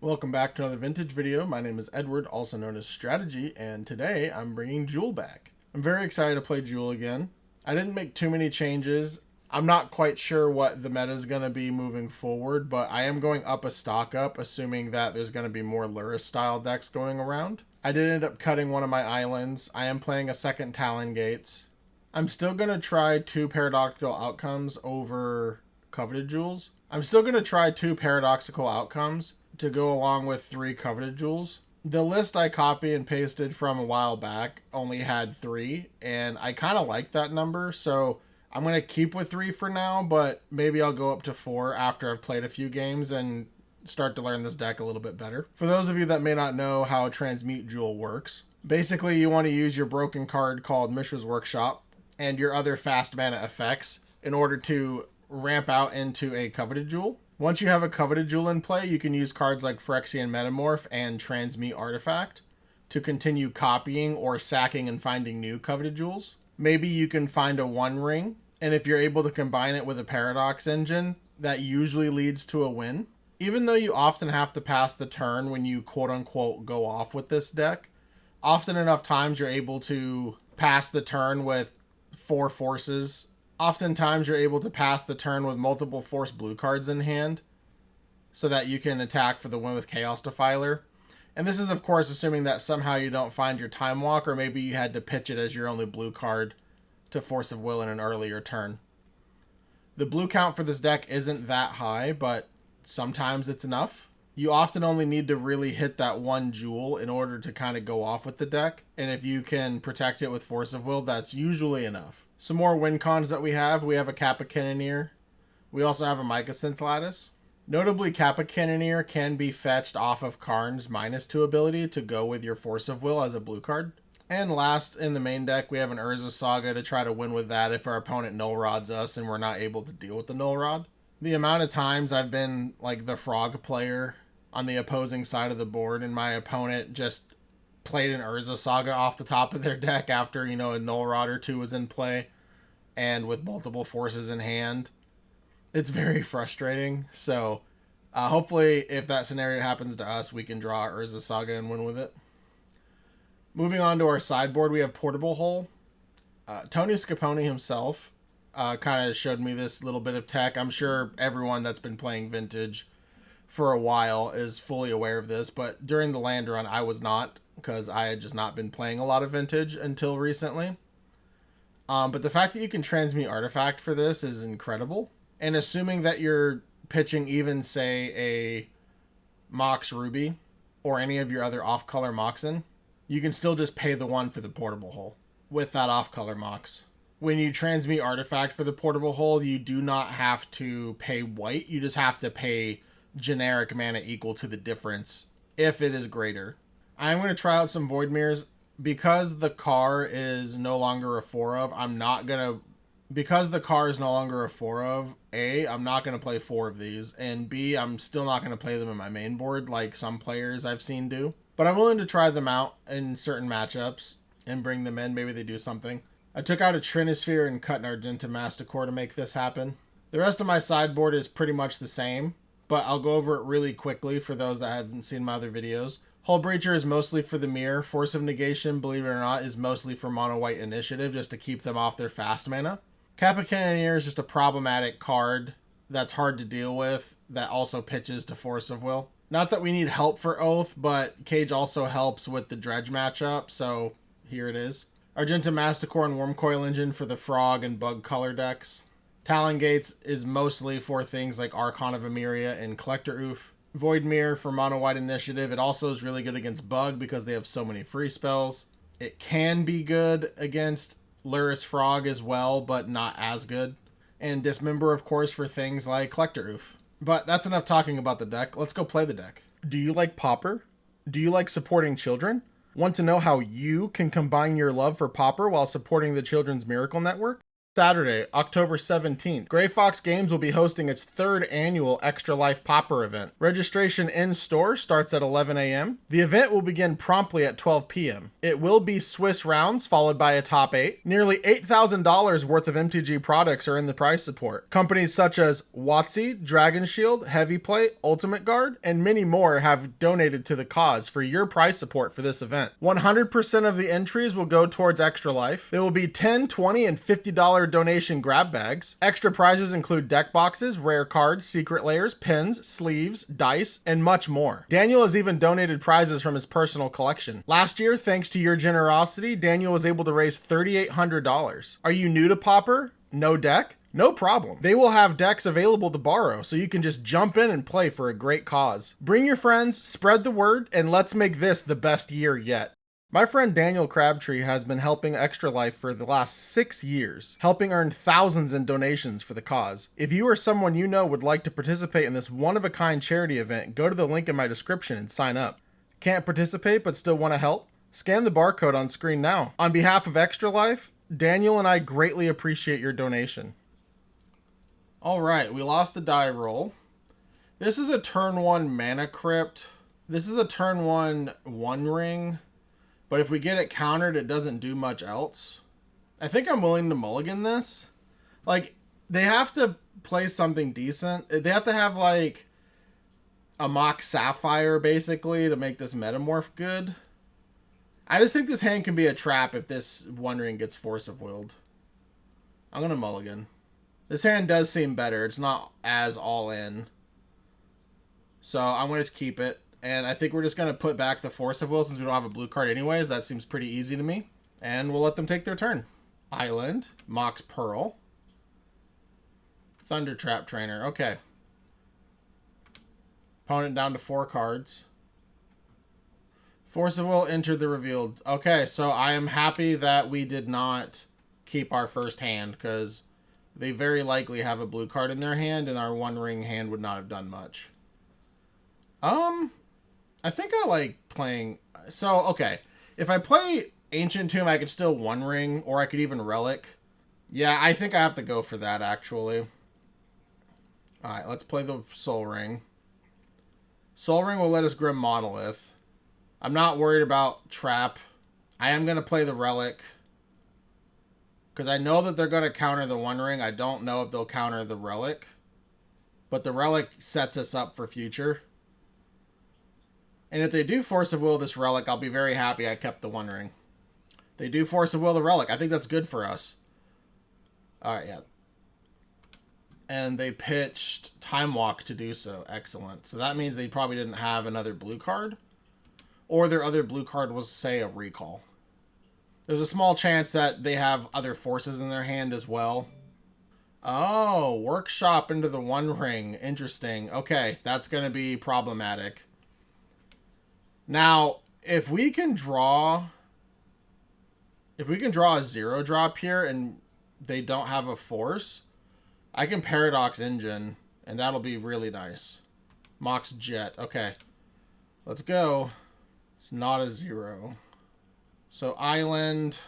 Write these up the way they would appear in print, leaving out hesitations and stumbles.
Welcome back to another vintage video. My name is Edward, also known as Strategy, and today I'm bringing Jewel back. I'm very excited to play Jewel again. I didn't make too many changes. I'm not quite sure what the meta is going to be moving forward, but I am going up a stock up, assuming that there's going to be more Luris style decks going around. I did end up cutting one of my islands. I am playing a second Talon Gates. I'm still going to try two Paradoxical Outcomes over Coveted Jewels. I'm still going to try two Paradoxical Outcomes to go along with three Coveted Jewels. The list I copy and pasted from a while back only had three, and I kind of like that number, so I'm going to keep with three for now, but maybe I'll go up to four after I've played a few games and start to learn this deck a little bit better. For those of you that may not know how Transmute Jewel works, basically you want to use your broken card called Mishra's Workshop and your other fast mana effects in order to ramp out into a Coveted Jewel. Once you have a Coveted Jewel in play, you can use cards like Phyrexian Metamorph and Transmute Artifact to continue copying or sacking and finding new Coveted Jewels. Maybe you can find a One Ring, and if you're able to combine it with a Paradox engine, that usually leads to a win. Even though you often have to pass the turn when you quote-unquote go off with this deck, often enough times you're able to pass the turn with four forces. Oftentimes you're able to pass the turn with multiple force blue cards in hand so that you can attack for the win with Chaos Defiler. And this is of course assuming that somehow you don't find your Time Walk, or maybe you had to pitch it as your only blue card to Force of Will in an earlier turn. The blue count for this deck isn't that high, but sometimes it's enough. You often only need to really hit that one jewel in order to kind of go off with the deck, and if you can protect it with Force of Will, that's usually enough. Some more win cons that we have a Kappa Cannoneer. We also have a Mycosynth Lattice. Notably, Kappa Cannoneer can be fetched off of Karn's -2 ability to go with your Force of Will as a blue card. And last in the main deck, we have an Urza Saga to try to win with that if our opponent null rods us and we're not able to deal with the null rod. The amount of times I've been like the frog player on the opposing side of the board and my opponent just played an Urza Saga off the top of their deck after, a null rod or two was in play and with multiple forces in hand. It's very frustrating. So hopefully if that scenario happens to us, we can draw Urza Saga and win with it. Moving on to our sideboard, we have Portable Hole. Tony Scapone himself kind of showed me this little bit of tech. I'm sure everyone that's been playing Vintage for a while is fully aware of this, but during the land run, I was not, because I had just not been playing a lot of Vintage until recently. But the fact that you can transmute Artifact for this is incredible. And assuming that you're pitching even, say, a Mox Ruby or any of your other off-color Moxen, you can still just pay the one for the Portable Hole with that off-color Mox. When you transmute Artifact for the Portable Hole, you do not have to pay white. You just have to pay generic mana equal to the difference if it is greater. I'm going to try out some Void Mirrors. Because the car is no longer a 4 of, I'm not going to... Because the car is no longer a 4 of, A, I'm not going to play 4 of these, and B, I'm still not going to play them in my main board like some players I've seen do. But I'm willing to try them out in certain matchups and bring them in. Maybe they do something. I took out a Trinisphere and cut an Argenta Masticore to make this happen. The rest of my sideboard is pretty much the same, but I'll go over it really quickly for those that haven't seen my other videos. Hull Breacher is mostly for the mirror. Force of Negation, believe it or not, is mostly for mono white initiative, just to keep them off their fast mana. Kappa Cannoneer is just a problematic card that's hard to deal with, that also pitches to Force of Will. Not that we need help for Oath, but Cage also helps with the Dredge matchup, so here it is. Argenta Masticore and Wormcoil Engine for the Frog and Bug color decks. Talon Gates is mostly for things like Archon of Emeria and Collector Oof. Void Mirror for mono white initiative. It also is really good against Bug because they have so many free spells. It can be good against Luris Frog as well, but not as good. And Dismember, of course, for things like Collector Oof. But that's enough talking about the deck. Let's go play the deck. Do you like Pauper? Do you like supporting children? Want to know how you can combine your love for Pauper while supporting the Children's Miracle Network? Saturday, October 17th, Gray Fox Games will be hosting its third annual Extra Life Pauper event. Registration in-store starts at 11 a.m. The event will begin promptly at 12 p.m. It will be Swiss rounds followed by a top 8. Nearly $8,000 worth of MTG products are in the prize support. Companies such as WotC, Dragon Shield, Heavy Plate, Ultimate Guard, and many more have donated to the cause for your prize support for this event. 100% of the entries will go towards Extra Life. There will be $10, $20, and $50 donation grab bags. Extra prizes include deck boxes, rare cards, secret layers, pins, sleeves, dice, and much more. Daniel has even donated prizes from his personal collection. Last year, thanks to your generosity, Daniel was able to raise $3,800. Are you new to Pauper? No deck? No problem. They will have decks available to borrow, so you can just jump in and play for a great cause. Bring your friends, spread the word, and let's make this the best year yet. My friend Daniel Crabtree has been helping Extra Life for the last 6 years, helping earn thousands in donations for the cause. If you or someone you know would like to participate in this one-of-a-kind charity event, go to the link in my description and sign up. Can't participate but still want to help? Scan the barcode on screen now. On behalf of Extra Life, Daniel and I greatly appreciate your donation. All right, we lost the die roll. This is a turn 1 mana crypt. This is a turn 1 One Ring. But if we get it countered, it doesn't do much else. I think I'm willing to mulligan this. Like, they have to play something decent. They have to have, like, a Mox Sapphire, basically, to make this Metamorph good. I just think this hand can be a trap if this One Ring gets Force of Willed. I'm going to mulligan. This hand does seem better. It's not as all in. So I'm going to keep it. And I think we're just going to put back the Force of Will since we don't have a blue card anyways. That seems pretty easy to me. And we'll let them take their turn. Island. Mox Pearl. Thunder Trap Trainer. Okay. Opponent down to 4 cards. Force of Will entered the revealed. Okay, so I am happy that we did not keep our first hand because they very likely have a blue card in their hand and our One Ring hand would not have done much. I think I like playing... So, okay. If I play Ancient Tomb, I could still One Ring, or I could even Relic. Yeah, I think I have to go for that, actually. Alright, let's play the Soul Ring. Soul Ring will let us Grim Monolith. I'm not worried about Trap. I am going to play the Relic. Because I know that they're going to counter the One Ring. I don't know if they'll counter the Relic. But the Relic sets us up for future. And if they do Force of Will this Relic, I'll be very happy I kept the One Ring. They do Force of Will the Relic. I think that's good for us. Alright, yeah. And they pitched Time Walk to do so. Excellent. So that means they probably didn't have another blue card. Or their other blue card was, say, a Recall. There's a small chance that they have other forces in their hand as well. Oh, Workshop into the One Ring. Interesting. Okay, that's going to be problematic. Now, if we can draw a 0-drop here and they don't have a force, I can Paradox Engine, and that'll be really nice. Mox Jet. Okay. Let's go. It's not a 0. So, Island.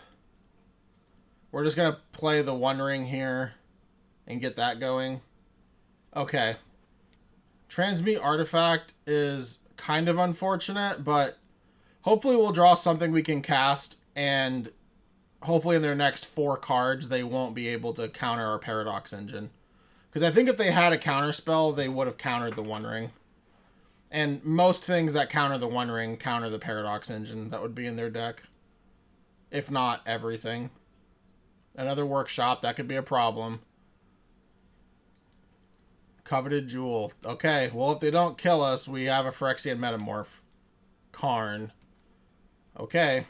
We're just going to play the One Ring here and get that going. Okay. Transmute Artifact is kind of unfortunate, but hopefully we'll draw something we can cast, and hopefully in their next 4 cards they won't be able to counter our Paradox Engine. Because I think if they had a counter spell, they would have countered the One Ring. And most things that counter the One Ring counter the Paradox Engine that would be in their deck. If not everything. Another Workshop, that could be a problem. Coveted Jewel. Okay, well, if they don't kill us, we have a Phyrexian Metamorph. Karn. Okay.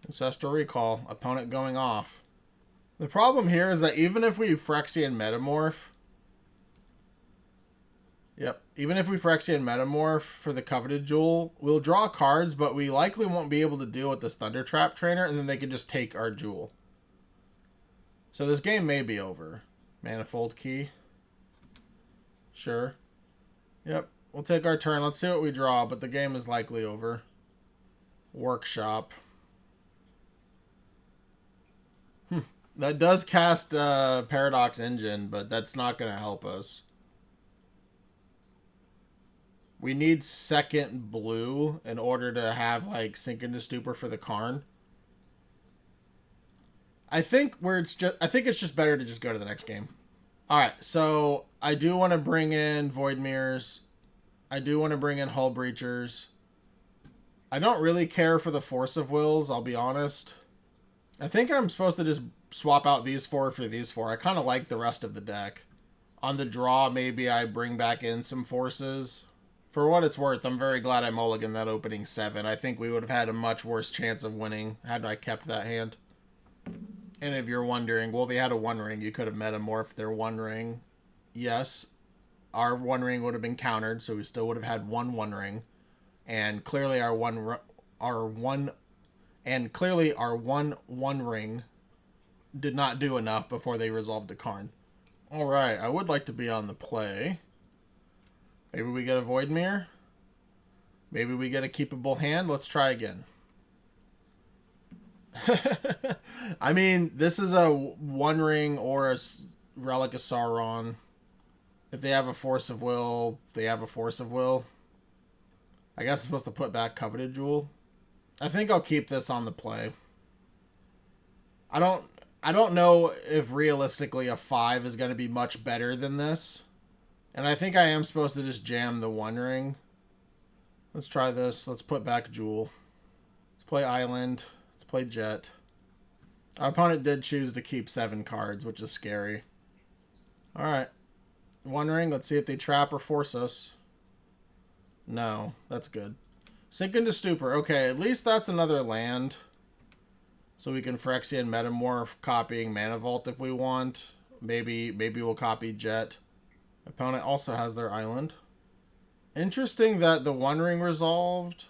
Ancestral Recall. Opponent going off. The problem here is that even if we Phyrexian Metamorph... Yep. Even if we Phyrexian Metamorph for the Coveted Jewel, we'll draw cards, but we likely won't be able to deal with this Thunder Trap Trainer, and then they can just take our Jewel. So this game may be over. Manifold Key. Sure. Yep. We'll take our turn. Let's see what we draw, but the game is likely over. Workshop. That does cast Paradox Engine, but that's not going to help us. We need second blue in order to have, like, Sink into Stupor for the Karn. I think it's just better to just go to the next game. Alright, so I do want to bring in Void Mirrors. I do want to bring in Hull Breachers. I don't really care for the Force of Wills, I'll be honest. I think I'm supposed to just swap out these 4 for these 4. I kind of like the rest of the deck. On the draw, maybe I bring back in some forces. For what it's worth, I'm very glad I mulliganed that opening 7. I think we would have had a much worse chance of winning had I kept that hand. And if you're wondering, well, they had a 1 ring. You could have metamorphed their 1 ring. Yes, our 1 ring would have been countered, so we still would have had 1 ring. And clearly our one ring did not do enough before they resolved the Karn. All right, I would like to be on the play. Maybe we get a Void Mirror. Maybe we get a keepable hand. Let's try again. I mean, this is a 1 ring or a Relic of Sauron. If they have a Force of Will, they have a Force of Will. I guess I'm supposed to put back Coveted Jewel. I think I'll keep this on the play. I don't know if realistically a 5 is going to be much better than this. And I think I am supposed to just jam the 1 ring. Let's try this. Let's put back Jewel. Let's play Island. Let's play Jet. Our opponent did choose to keep 7 cards, which is scary. Alright. 1 ring. Let's see if they trap or force us. No. That's good. Sink into Stupor. Okay, at least that's another land. So we can Phyrexian Metamorph, copying Mana Vault if we want. Maybe we'll copy Jet. Opponent also has their island. Interesting that the 1 ring resolved.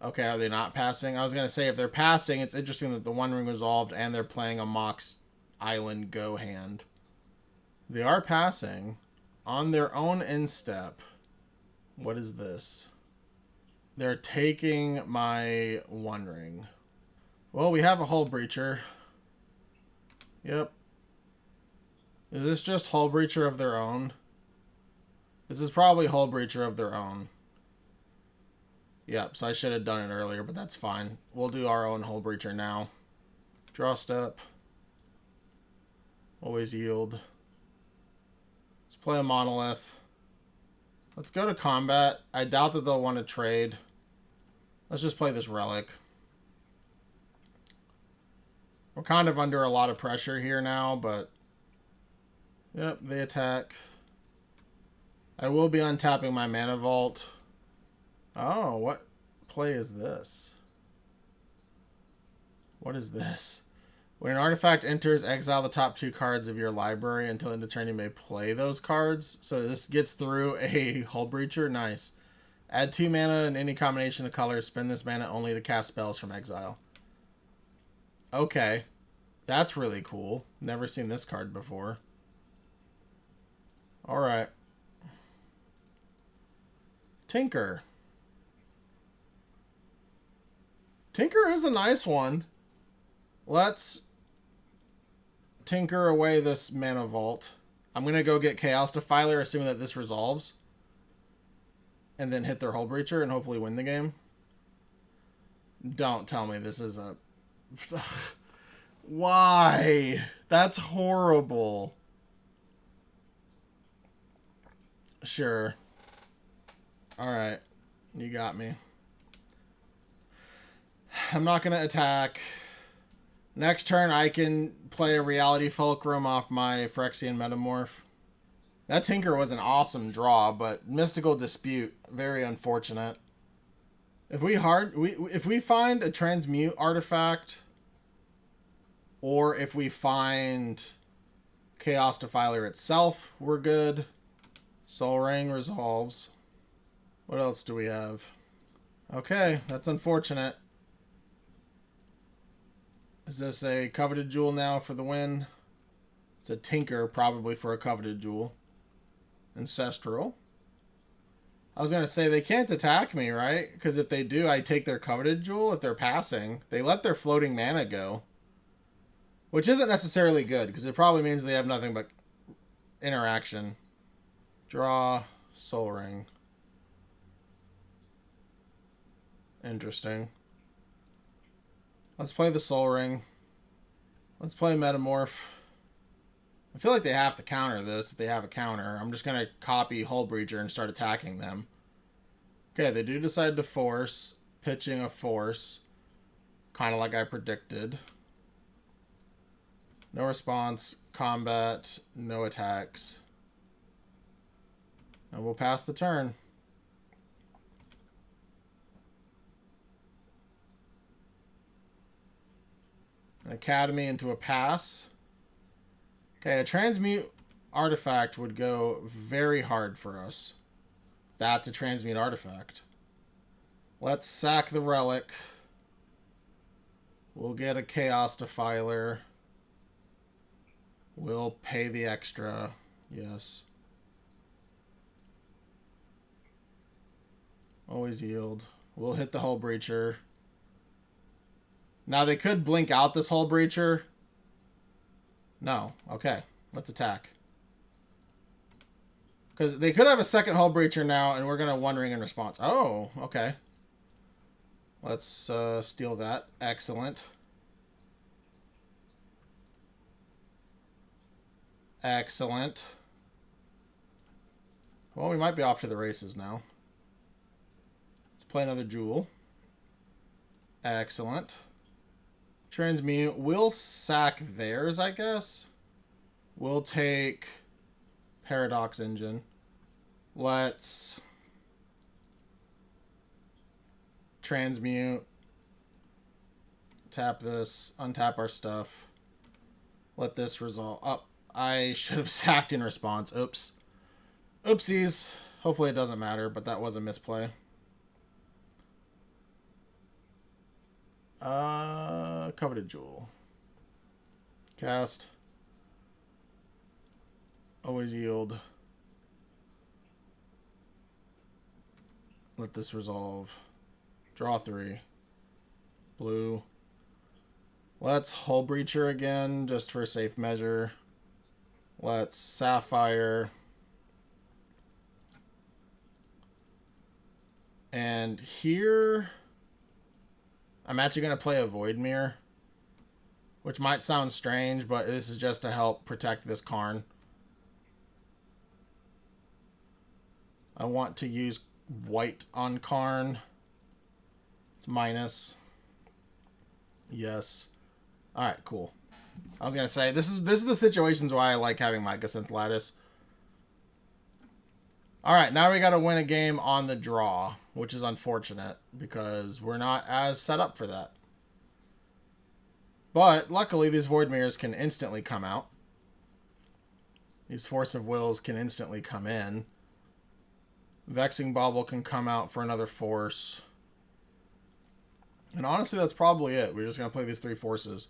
Okay, are they not passing? I was going to say, if they're passing, it's interesting that the 1 ring resolved and they're playing a Mox Island Go hand. They are passing on their own instep. What is this? They're taking my 1 ring. Well, we have a Hull Breacher. Yep. Is this just Hull Breacher of their own? This is probably Hull Breacher of their own. Yep, so I should have done it earlier, but that's fine. We'll do our own Hull Breacher now. Draw step. Always yield. Let's play a Monolith. Let's go to combat. I doubt that they'll want to trade. Let's just play this Relic. We're kind of under a lot of pressure here now, but... Yep, they attack. I will be untapping my Mana Vault. Oh, what play is this? What is this? When an artifact enters, exile the top 2 cards of your library until end of turn you may play those cards. So this gets through a Hull Breacher. Nice. Add 2 mana in any combination of colors. Spend this mana only to cast spells from exile. Okay. That's really cool. Never seen this card before. Alright. Tinker. Tinker is a nice one. Let's tinker away this Mana Vault. I'm going to go get Chaos Defiler, assuming that this resolves. And then hit their Hull Breacher and hopefully win the game. Don't tell me this is a... Why? That's horrible. Sure. Alright. You got me. I'm not going to attack. Next turn, I can play a Reality Fulcrum off my Phyrexian Metamorph. That Tinker was an awesome draw, but Mystical Dispute, very unfortunate. If we find a Transmute artifact, or if we find Chaos Defiler itself, we're good. Soul Ring resolves. What else do we have? Okay, that's unfortunate. Is this a Coveted Jewel now for the win? It's a Tinker, probably for a Coveted Jewel. Ancestral. I was going to say, they can't attack me, right? Because if they do, I take their Coveted Jewel if they're passing. They let their floating mana go. Which isn't necessarily good, because it probably means they have nothing but interaction. Draw, Soul Ring. Interesting. Let's play the Soul Ring. Let's play Metamorph. I feel like they have to counter this if they have a counter. I'm just going to copy Hull Breacher and start attacking them. Okay, they do decide to force. Pitching a force. Kind of like I predicted. No response. Combat. No attacks. And we'll pass the turn. An Academy into a pass. Okay, a Transmute artifact would go very hard for us. That's a Transmute artifact. Let's sack the Relic. We'll get a Chaos Defiler. We'll pay the extra. Yes. Always yield. We'll hit the Hull Breacher. Now they could blink out this Hull Breacher. No. Okay. Let's attack. Because they could have a second Hull Breacher now, and we're going to One Ring in response. Oh, okay. Let's steal that. Excellent. Excellent. Well, we might be off to the races now. Let's play another Jewel. Excellent. Transmute. We'll sack theirs, I guess. We'll take Paradox Engine. Let's Transmute. Tap this. Untap our stuff. Let this resolve. Oh, I should have sacked in response. Oops. Oopsies. Hopefully it doesn't matter, but that was a misplay. Coveted Jewel. Cast. Always yield. Let this resolve. Draw 3. Blue. Let's Hull Breacher again, just for safe measure. Let's Sapphire. And here, I'm actually going to play a Void Mirror, which might sound strange, but this is just to help protect this Karn. I want to use white on Karn. It's minus. Yes. All right, cool. I was going to say, this is the situations why I like having Mycosynth Lattice. All right, now we got to win a game on the draw, which is unfortunate because we're not as set up for that. But luckily, these Void Mirrors can instantly come out. These Force of Wills can instantly come in. Vexing Bauble can come out for another force. And honestly, that's probably it. We're just going to play these 3 forces.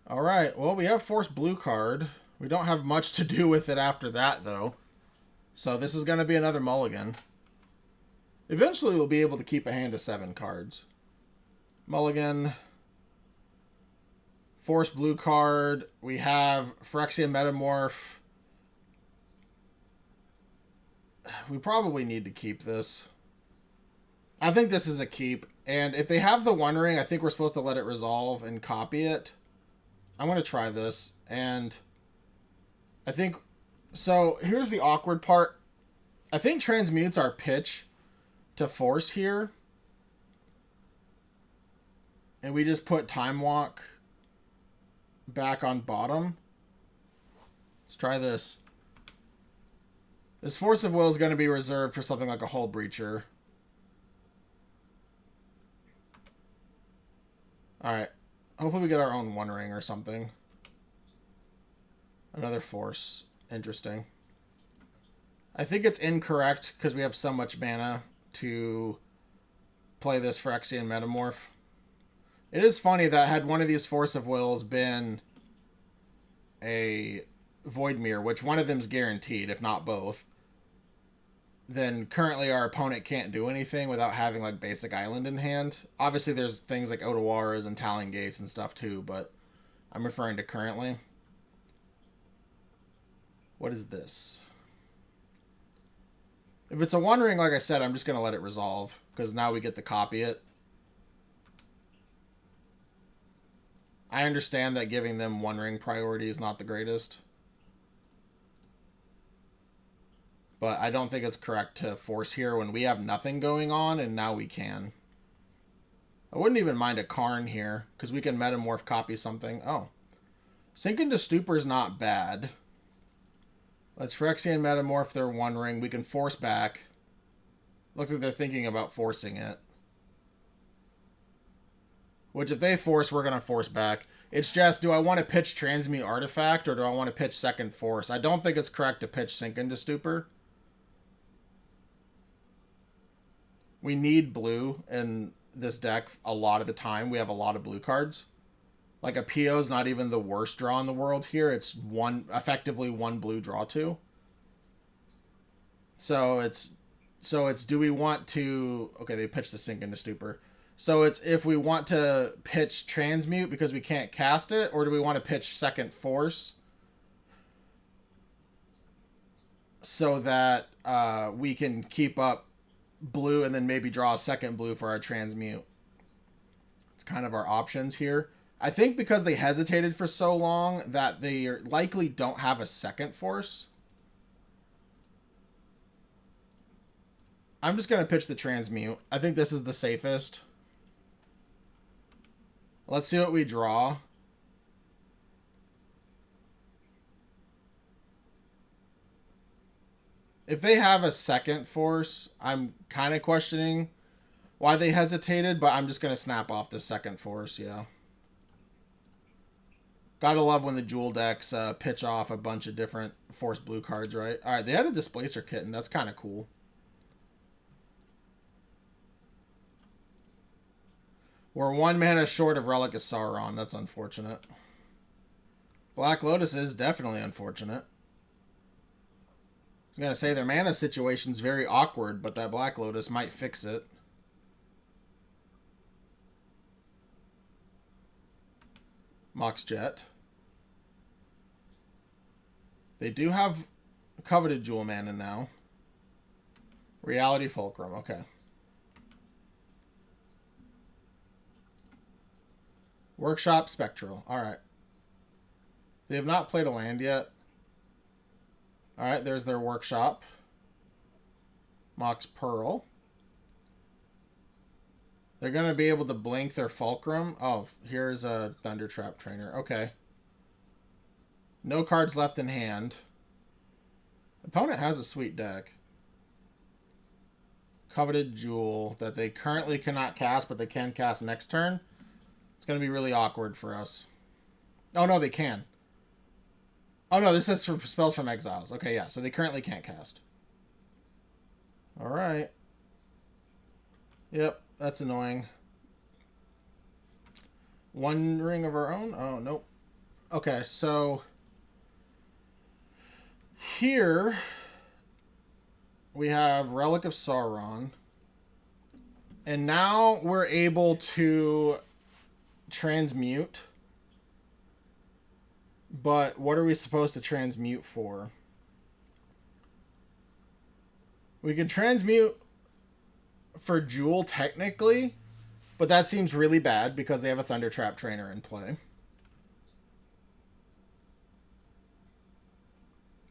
All right, well, we have Force Blue card. We don't have much to do with it after that, though. So this is going to be another mulligan. Eventually, we'll be able to keep a hand of 7 cards. Mulligan. Force Blue card. We have Phyrexian Metamorph. We probably need to keep this. I think this is a keep. And if they have the One Ring, I think we're supposed to let it resolve and copy it. I'm going to try this. And I think... So, here's the awkward part. I think Transmutes our pitch to force here. And we just put Time Walk back on bottom. Let's try this. This Force of Will is going to be reserved for something like a Hull Breacher. Alright. Hopefully we get our own One Ring or something. Another force. Interesting. I think it's incorrect because we have so much mana to play this Phyrexian Metamorph. It is funny that had one of these Force of Wills been a Void Mirror, which one of them's guaranteed, if not both, then currently our opponent can't do anything without having like basic island in hand. Obviously there's things like Otawaras and Talon Gates and stuff too, but I'm referring to currently. What is this? If it's a One Ring, like I said, I'm just going to let it resolve, because now we get to copy it. I understand that giving them One Ring priority is not the greatest, but I don't think it's correct to force here when we have nothing going on, and now we can. I wouldn't even mind a Karn here, because we can metamorph copy something. Oh. Sink into Stupor is not bad. Let's Phyrexian metamorph their One Ring. We can force back. Looks like they're thinking about forcing it. Which, if they force, we're going to force back. It's just, do I want to pitch Transmute Artifact, or do I want to pitch Second Force? I don't think it's correct to pitch Sink into Stupor. We need blue in this deck a lot of the time. We have a lot of blue cards. Like a PO is not even the worst draw in the world here. It's effectively one blue draw two. So it's do we want to... Okay, they pitched the Sink into Stupor. So it's if we want to pitch Transmute because we can't cast it, or do we want to pitch Second Force so that we can keep up blue and then maybe draw a second blue for our Transmute. It's kind of our options here. I think because they hesitated for so long that they likely don't have a second force. I'm just going to pitch the Transmute. I think this is the safest. Let's see what we draw. If they have a second force, I'm kind of questioning why they hesitated, but I'm just going to snap off the second force, yeah. Gotta love when the Jewel decks pitch off a bunch of different force blue cards, right? Alright, they had a Displacer Kitten. That's kind of cool. We're 1 mana short of Relic of Sauron. That's unfortunate. Black Lotus is definitely unfortunate. I was going to say their mana situation's very awkward, but that Black Lotus might fix it. Mox Jet. They do have coveted Jewel mana now. Reality Fulcrum, okay. Workshop Spectral, alright. They have not played a land yet. Alright, there's their Workshop. Mox Pearl. They're going to be able to blink their Fulcrum. Oh, here's a Thundertrap Trainer. Okay. No cards left in hand. Opponent has a sweet deck. Coveted Jewel that they currently cannot cast, but they can cast next turn. It's going to be really awkward for us. Oh, no, they can. Oh, no, this is for spells from exiles. Okay, yeah, so they currently can't cast. All right. Yep, that's annoying. One ring of our own? Oh, nope. Okay, so here we have Relic of Sauron. And now we're able to transmute. But what are we supposed to transmute for? We can transmute for Jewel technically, but that seems really bad because they have a Thundertrap Trainer in play.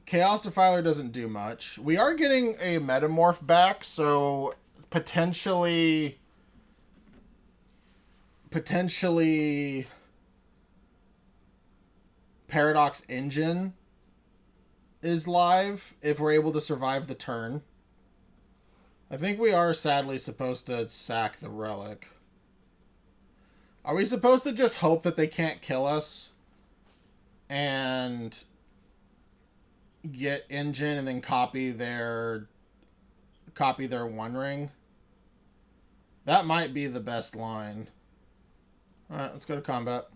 Chaos Defiler doesn't do much. We are getting a Metamorph back, so potentially Paradox Engine is live if we're able to survive the turn. I think we are sadly supposed to sack the Relic. Are we supposed to just hope that they can't kill us and get Engine and then copy their One Ring? That might be the best line. Alright, let's go to combat.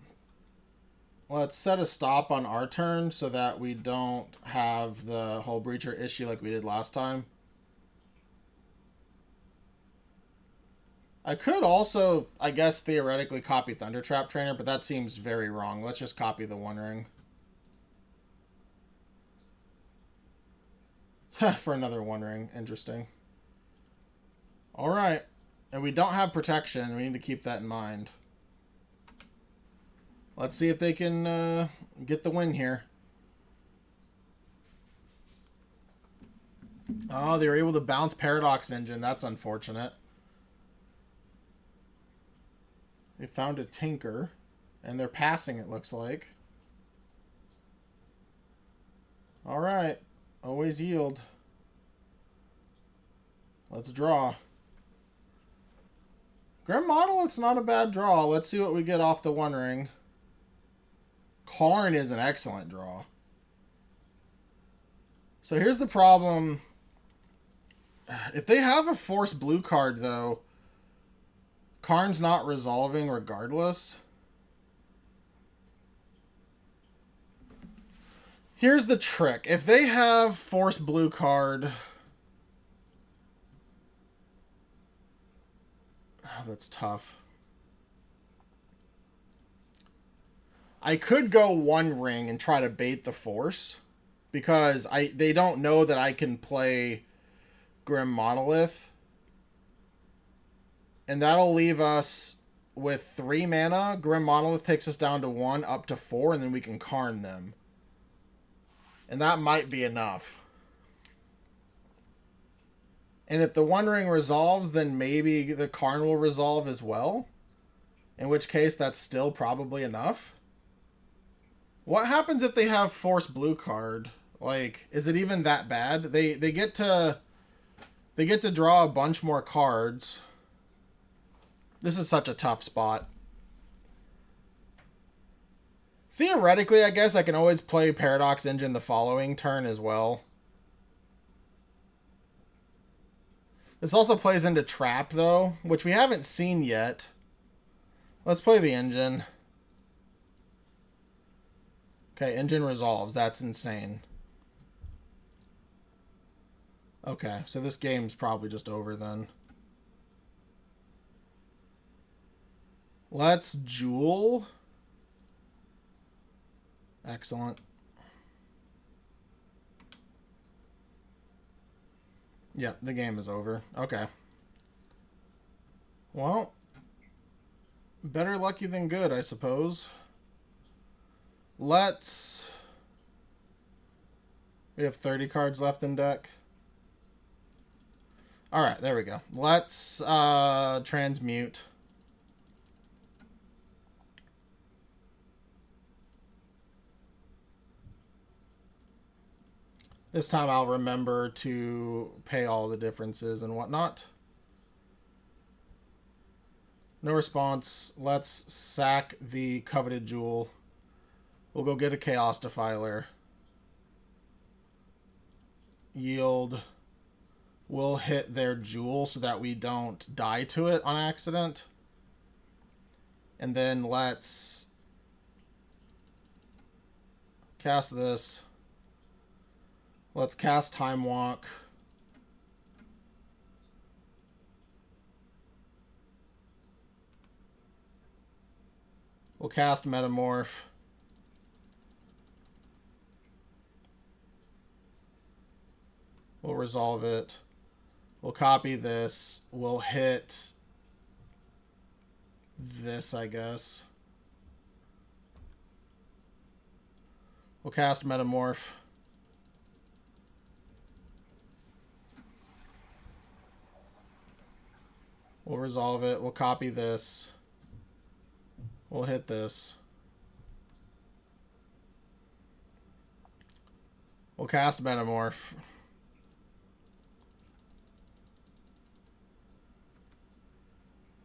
Let's set a stop on our turn so that we don't have the Hull Breacher issue like we did last time. I could also, I guess, theoretically copy Thunder Trap Trainer, but that seems very wrong. Let's just copy the One Ring. For another One Ring. Interesting. Alright. And we don't have protection. We need to keep that in mind. Let's see if they can get the win here. Oh, they were able to bounce Paradox Engine. That's unfortunate. They found a Tinker. And they're passing, it looks like. Alright. Always yield. Let's draw. Grim Model, it's not a bad draw. Let's see what we get off the One Ring. Karn is an excellent draw. So here's the problem. If they have a Force blue card, though, Karn's not resolving regardless. Here's the trick. If they have Force blue card... Oh, that's tough. I could go One Ring and try to bait the Force, because they don't know that I can play Grim Monolith. And that'll leave us with 3 mana. Grim Monolith takes us down to 1, up to 4, and then we can Karn them. And that might be enough. And if the One Ring resolves, then maybe the Karn will resolve as well. In which case, that's still probably enough. What happens if they have Force blue card? Like, is it even that bad? They get to draw a bunch more cards. This is such a tough spot. Theoretically, I guess I can always play Paradox Engine the following turn as well. This also plays into Trap, though, which we haven't seen yet. Let's play the Engine. Okay, Engine resolves. That's insane. Okay, so this game's probably just over then. Let's Jewel. Excellent. Yeah, the game is over. Okay. Well, better lucky than good, I suppose. Let's... We have 30 cards left in deck. Alright, there we go. Let's transmute. This time I'll remember to pay all the differences and whatnot. No response. Let's sack the coveted jewel. We'll go get a Chaos Defiler. Yield. We'll hit their jewel so that we don't die to it on accident. And then let's cast this. Let's cast Time Walk. We'll cast Metamorph. We'll resolve it. We'll copy this. We'll hit this, I guess. We'll cast Metamorph. We'll resolve it. We'll copy this. We'll hit this. We'll cast Metamorph.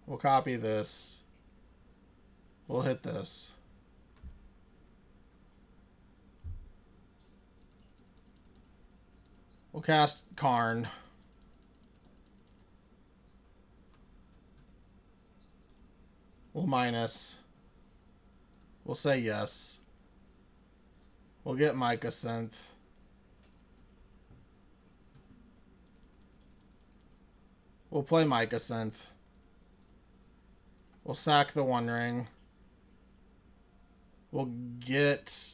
We'll copy this. We'll hit this. We'll cast Karn. We'll minus. We'll say yes. We'll get Mycosynth. We'll play Mycosynth. We'll sack the One Ring. We'll get,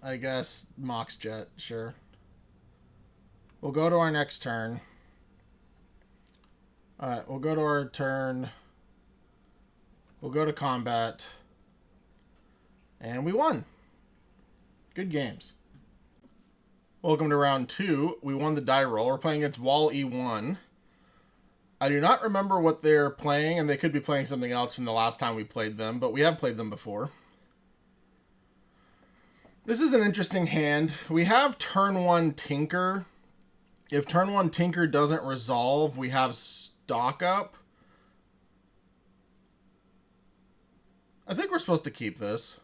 I guess, Mox Jet. Sure. We'll go to our next turn. Alright, we'll go to our turn. We'll go to combat. And we won. Good games. Welcome to round 2. We won the die roll. We're playing against Wall E1. I do not remember what they're playing, and they could be playing something else from the last time we played them, but we have played them before. This is an interesting hand. We have turn 1 Tinker. If turn 1 Tinker doesn't resolve, we have stock up. I think we're supposed to keep this.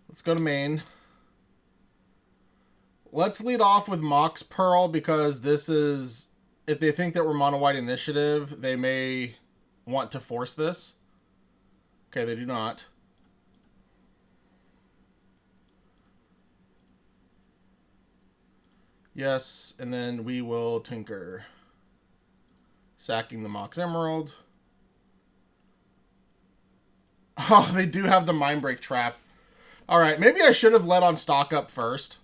Let's go to main. Let's lead off with Mox Pearl because this is, if they think that we're mono white initiative, they may want to force this. Okay, they do not. Yes, and then we will Tinker. Sacking the Mox Emerald. Oh, they do have the Mind Break Trap. Alright, maybe I should have led on stock up first.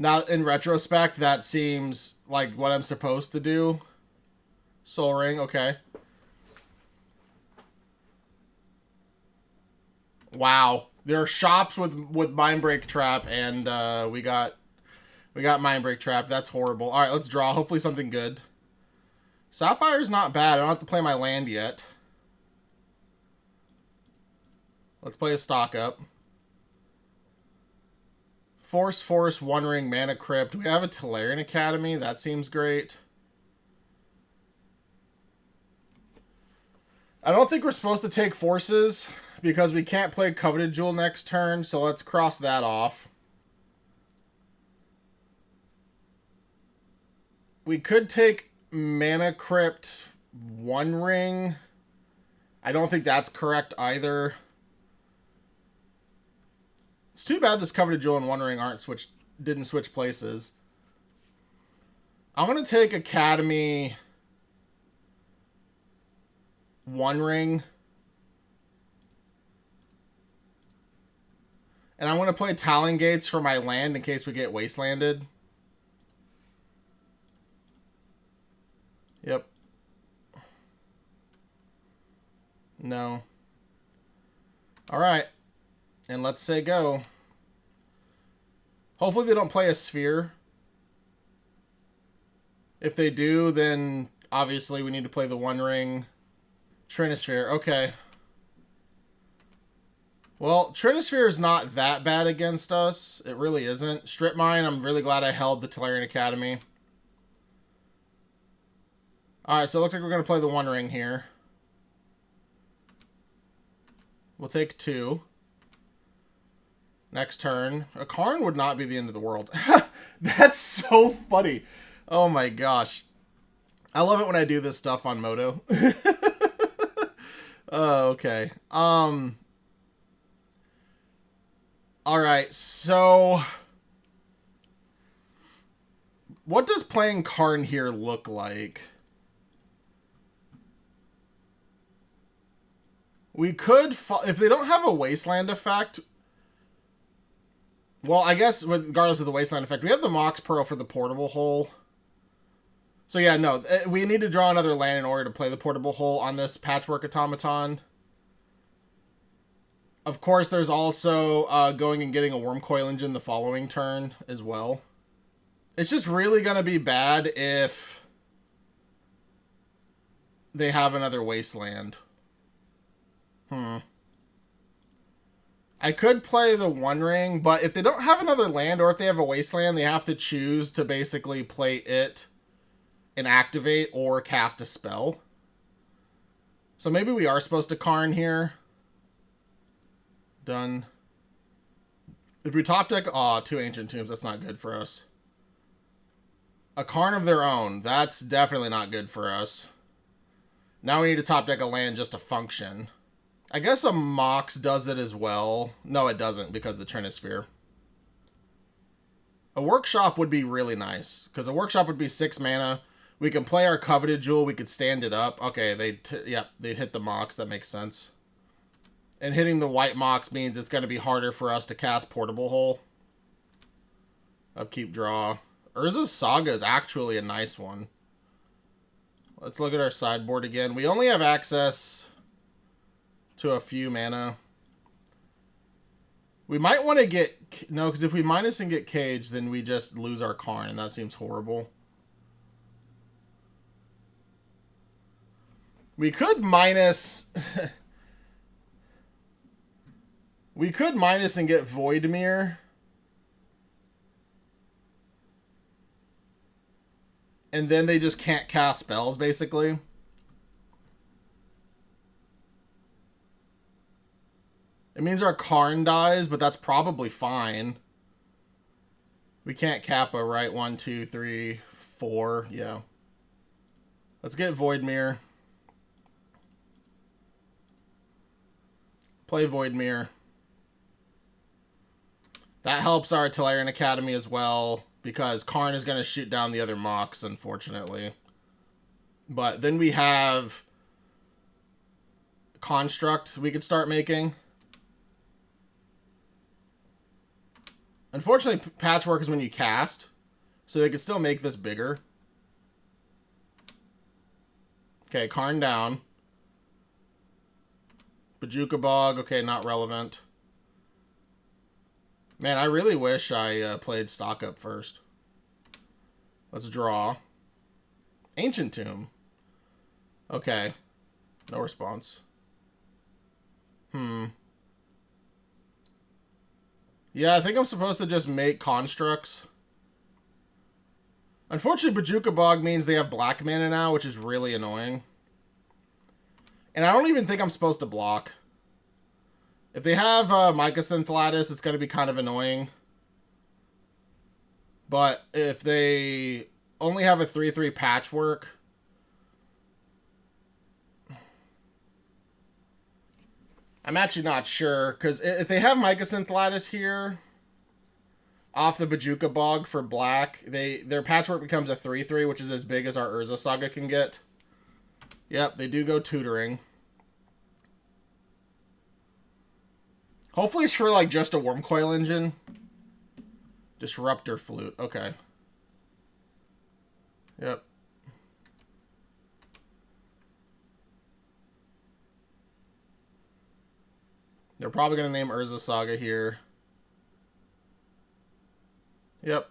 Now, in retrospect, that seems like what I'm supposed to do. Soul Ring, okay. Wow. There are shops with Mind Break Trap, and we got Mind Break Trap. That's horrible. Alright, let's draw. Hopefully something good. Sapphire's not bad. I don't have to play my land yet. Let's play a stock up. Force, One Ring, Mana Crypt. We have a Tolarian Academy. That seems great. I don't think we're supposed to take forces because we can't play Coveted Jewel next turn, so let's cross that off. We could take Mana Crypt, One Ring. I don't think that's correct either. It's too bad this Coveted Jewel and One Ring didn't switch places. I'm going to take Academy, One Ring. And I'm going to play Talon Gates for my land in case we get wastelanded. Yep. No. Alright. And let's say go. Hopefully they don't play a sphere. If they do, then obviously we need to play the One Ring. Trinisphere. Okay. Well, Trinisphere is not that bad against us. It really isn't. Strip Mine, I'm really glad I held the Tolarian Academy. Alright, so it looks like we're going to play the One Ring here. We'll take 2. Next turn. A Karn would not be the end of the world. That's so funny. Oh my gosh. I love it when I do this stuff on Moto. Oh, okay. Alright, so what does playing Karn here look like? We could, if they don't have a Wasteland effect, well, I guess regardless of the Wasteland effect, we have the Mox Pearl for the Portable Hole. So yeah, no, we need to draw another land in order to play the Portable Hole on this Patchwork Automaton. Of course, there's also going and getting a Wormcoil Engine the following turn as well. It's just really going to be bad if they have another Wasteland. I could play the One Ring, but if they don't have another land or if they have a Wasteland, they have to choose to basically play it and activate or cast a spell. So maybe we are supposed to Karn here. Done. If we top deck, aw, 2 Ancient Tombs, that's not good for us. A Karn of their own, that's definitely not good for us. Now we need to top deck a land just to function. I guess a Mox does it as well. No, it doesn't because of the Trinisphere. A workshop would be really nice, because a workshop would be 6 mana. We can play our coveted jewel. We could stand it up. Okay, they'd hit the Mox. That makes sense. And hitting the white Mox means it's going to be harder for us to cast Portable Hole. Upkeep, draw. Urza's Saga is actually a nice one. Let's look at our sideboard again. We only have access to a few mana. We might want to get... No, because if we minus and get Cage, then we just lose our Karn, and that seems horrible. We could minus... we could minus and get Voidmere. And then they just can't cast spells, basically. It means our Karn dies, but that's probably fine. We can't Kappa, right? 1, 2, 3, 4. Yeah. Let's get Voidmere. Play Voidmere. That helps our Arena Academy as well, because Karn is going to shoot down the other Mox, unfortunately. But then we have Construct we could start making. Unfortunately, Patchwork is when you cast, so they could still make this bigger. Okay, Karn down. Bajuka Bog, okay, not relevant. Man, I really wish I played Stock Up first. Let's draw. Ancient Tomb. Okay. No response. Yeah, I think I'm supposed to just make constructs. Unfortunately, Bajuka Bog means they have black mana now, which is really annoying. And I don't even think I'm supposed to block. If they have Mycosynth Lattice, it's going to be kind of annoying. But if they only have a 3/3 Patchwork... I'm actually not sure, because if they have Mycosynth Lattice here, off the Bajuka Bog for black, their Patchwork becomes a 3/3, which is as big as our Urza Saga can get. Yep, they do go tutoring. Hopefully it's for, like, just a Wormcoil Engine. Disruptor Flute, okay. Yep. They're probably going to name Urza Saga here. Yep.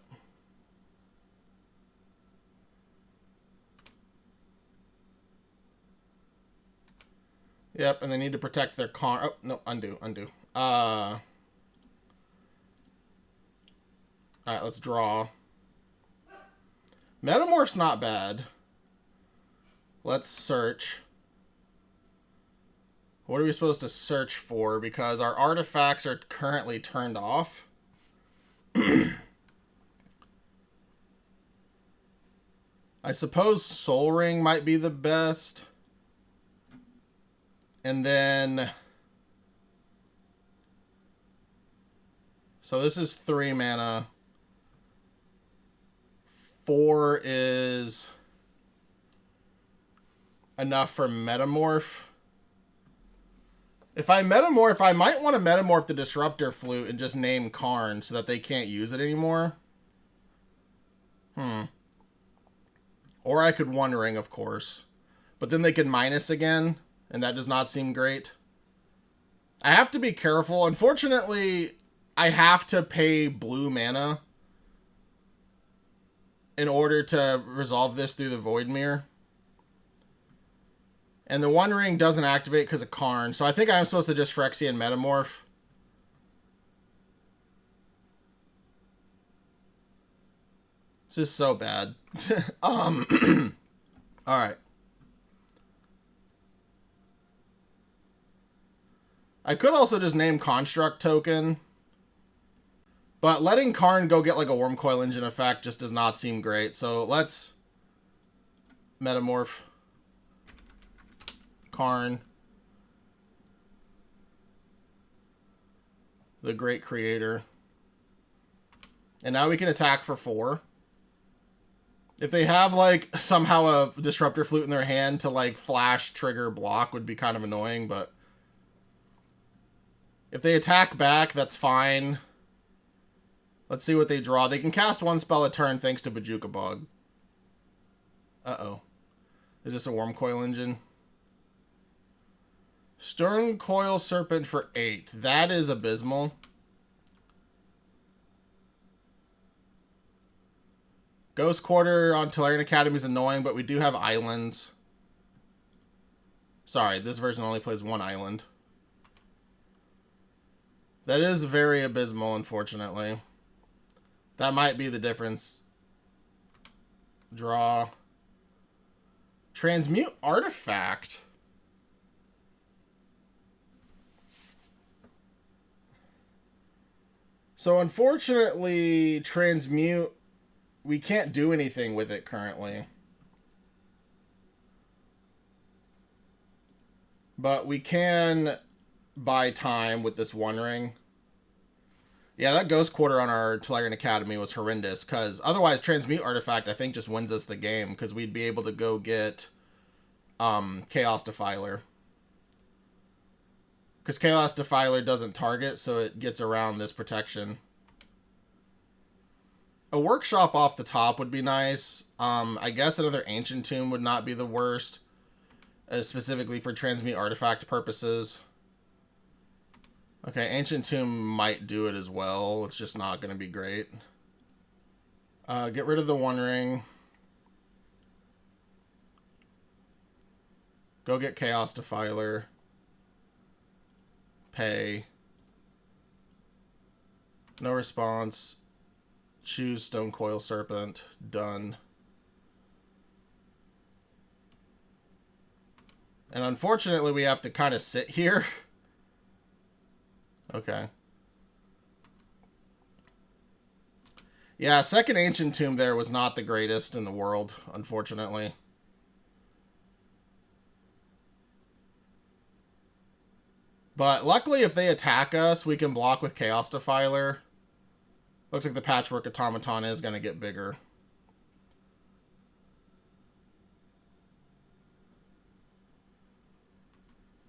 Yep, and they need to protect their Karn. Oh, no, undo. Alright, let's draw. Metamorph's not bad. Let's search. What are we supposed to search for? Because our artifacts are currently turned off. I suppose Soul Ring might be the best. And then... So this is 3 mana. 4 is enough for Metamorph. If I Metamorph, I might want to Metamorph the Disruptor Flute and just name Karn so that they can't use it anymore. Or I could One Ring, of course. But then they could minus again, and that does not seem great. I have to be careful. Unfortunately, I have to pay blue mana in order to resolve this through the Voidmere. And the One Ring doesn't activate because of Karn, so I think I'm supposed to just Phyrexian Metamorph. This is so bad. Alright. I could also just name Construct Token. But letting Karn go get like a Wormcoil Engine effect just does not seem great. So let's Metamorph Karn, the Great Creator. And now we can attack for 4. If they have, like, somehow a Disruptor Flute in their hand to, like, flash, trigger, block would be kind of annoying, but... If they attack back, that's fine. Let's see what they draw. They can cast 1 spell a turn thanks to Bojuka Bug. Uh-oh. Is this a Worm Coil Engine? Stern Coil Serpent for 8. That is abysmal. Ghost Quarter on Tolarian Academy is annoying, but we do have islands. Sorry, this version only plays 1 island. That is very abysmal, unfortunately. That might be the difference. Draw. Transmute Artifact. So unfortunately, Transmute, we can't do anything with it currently. But we can buy time with this One Ring. Yeah, that Ghost Quarter on our Tolarian Academy was horrendous, because otherwise Transmute Artifact, I think, just wins us the game, because we'd be able to go get Chaos Defiler. Because Chaos Defiler doesn't target, so it gets around this protection. A Workshop off the top would be nice. I guess another Ancient Tomb would not be the worst, specifically for Transmute Artifact purposes. Okay, Ancient Tomb might do it as well. It's just not going to be great. Get rid of the One Ring. Go get Chaos Defiler. Pay. No response. Choose Stone Coil Serpent. Done. And unfortunately, we have to kind of sit here. Okay. Yeah, second Ancient Tomb there was not the greatest in the world, unfortunately. But luckily, if they attack us, we can block with Chaos Defiler. Looks like the Patchwork Automaton is going to get bigger.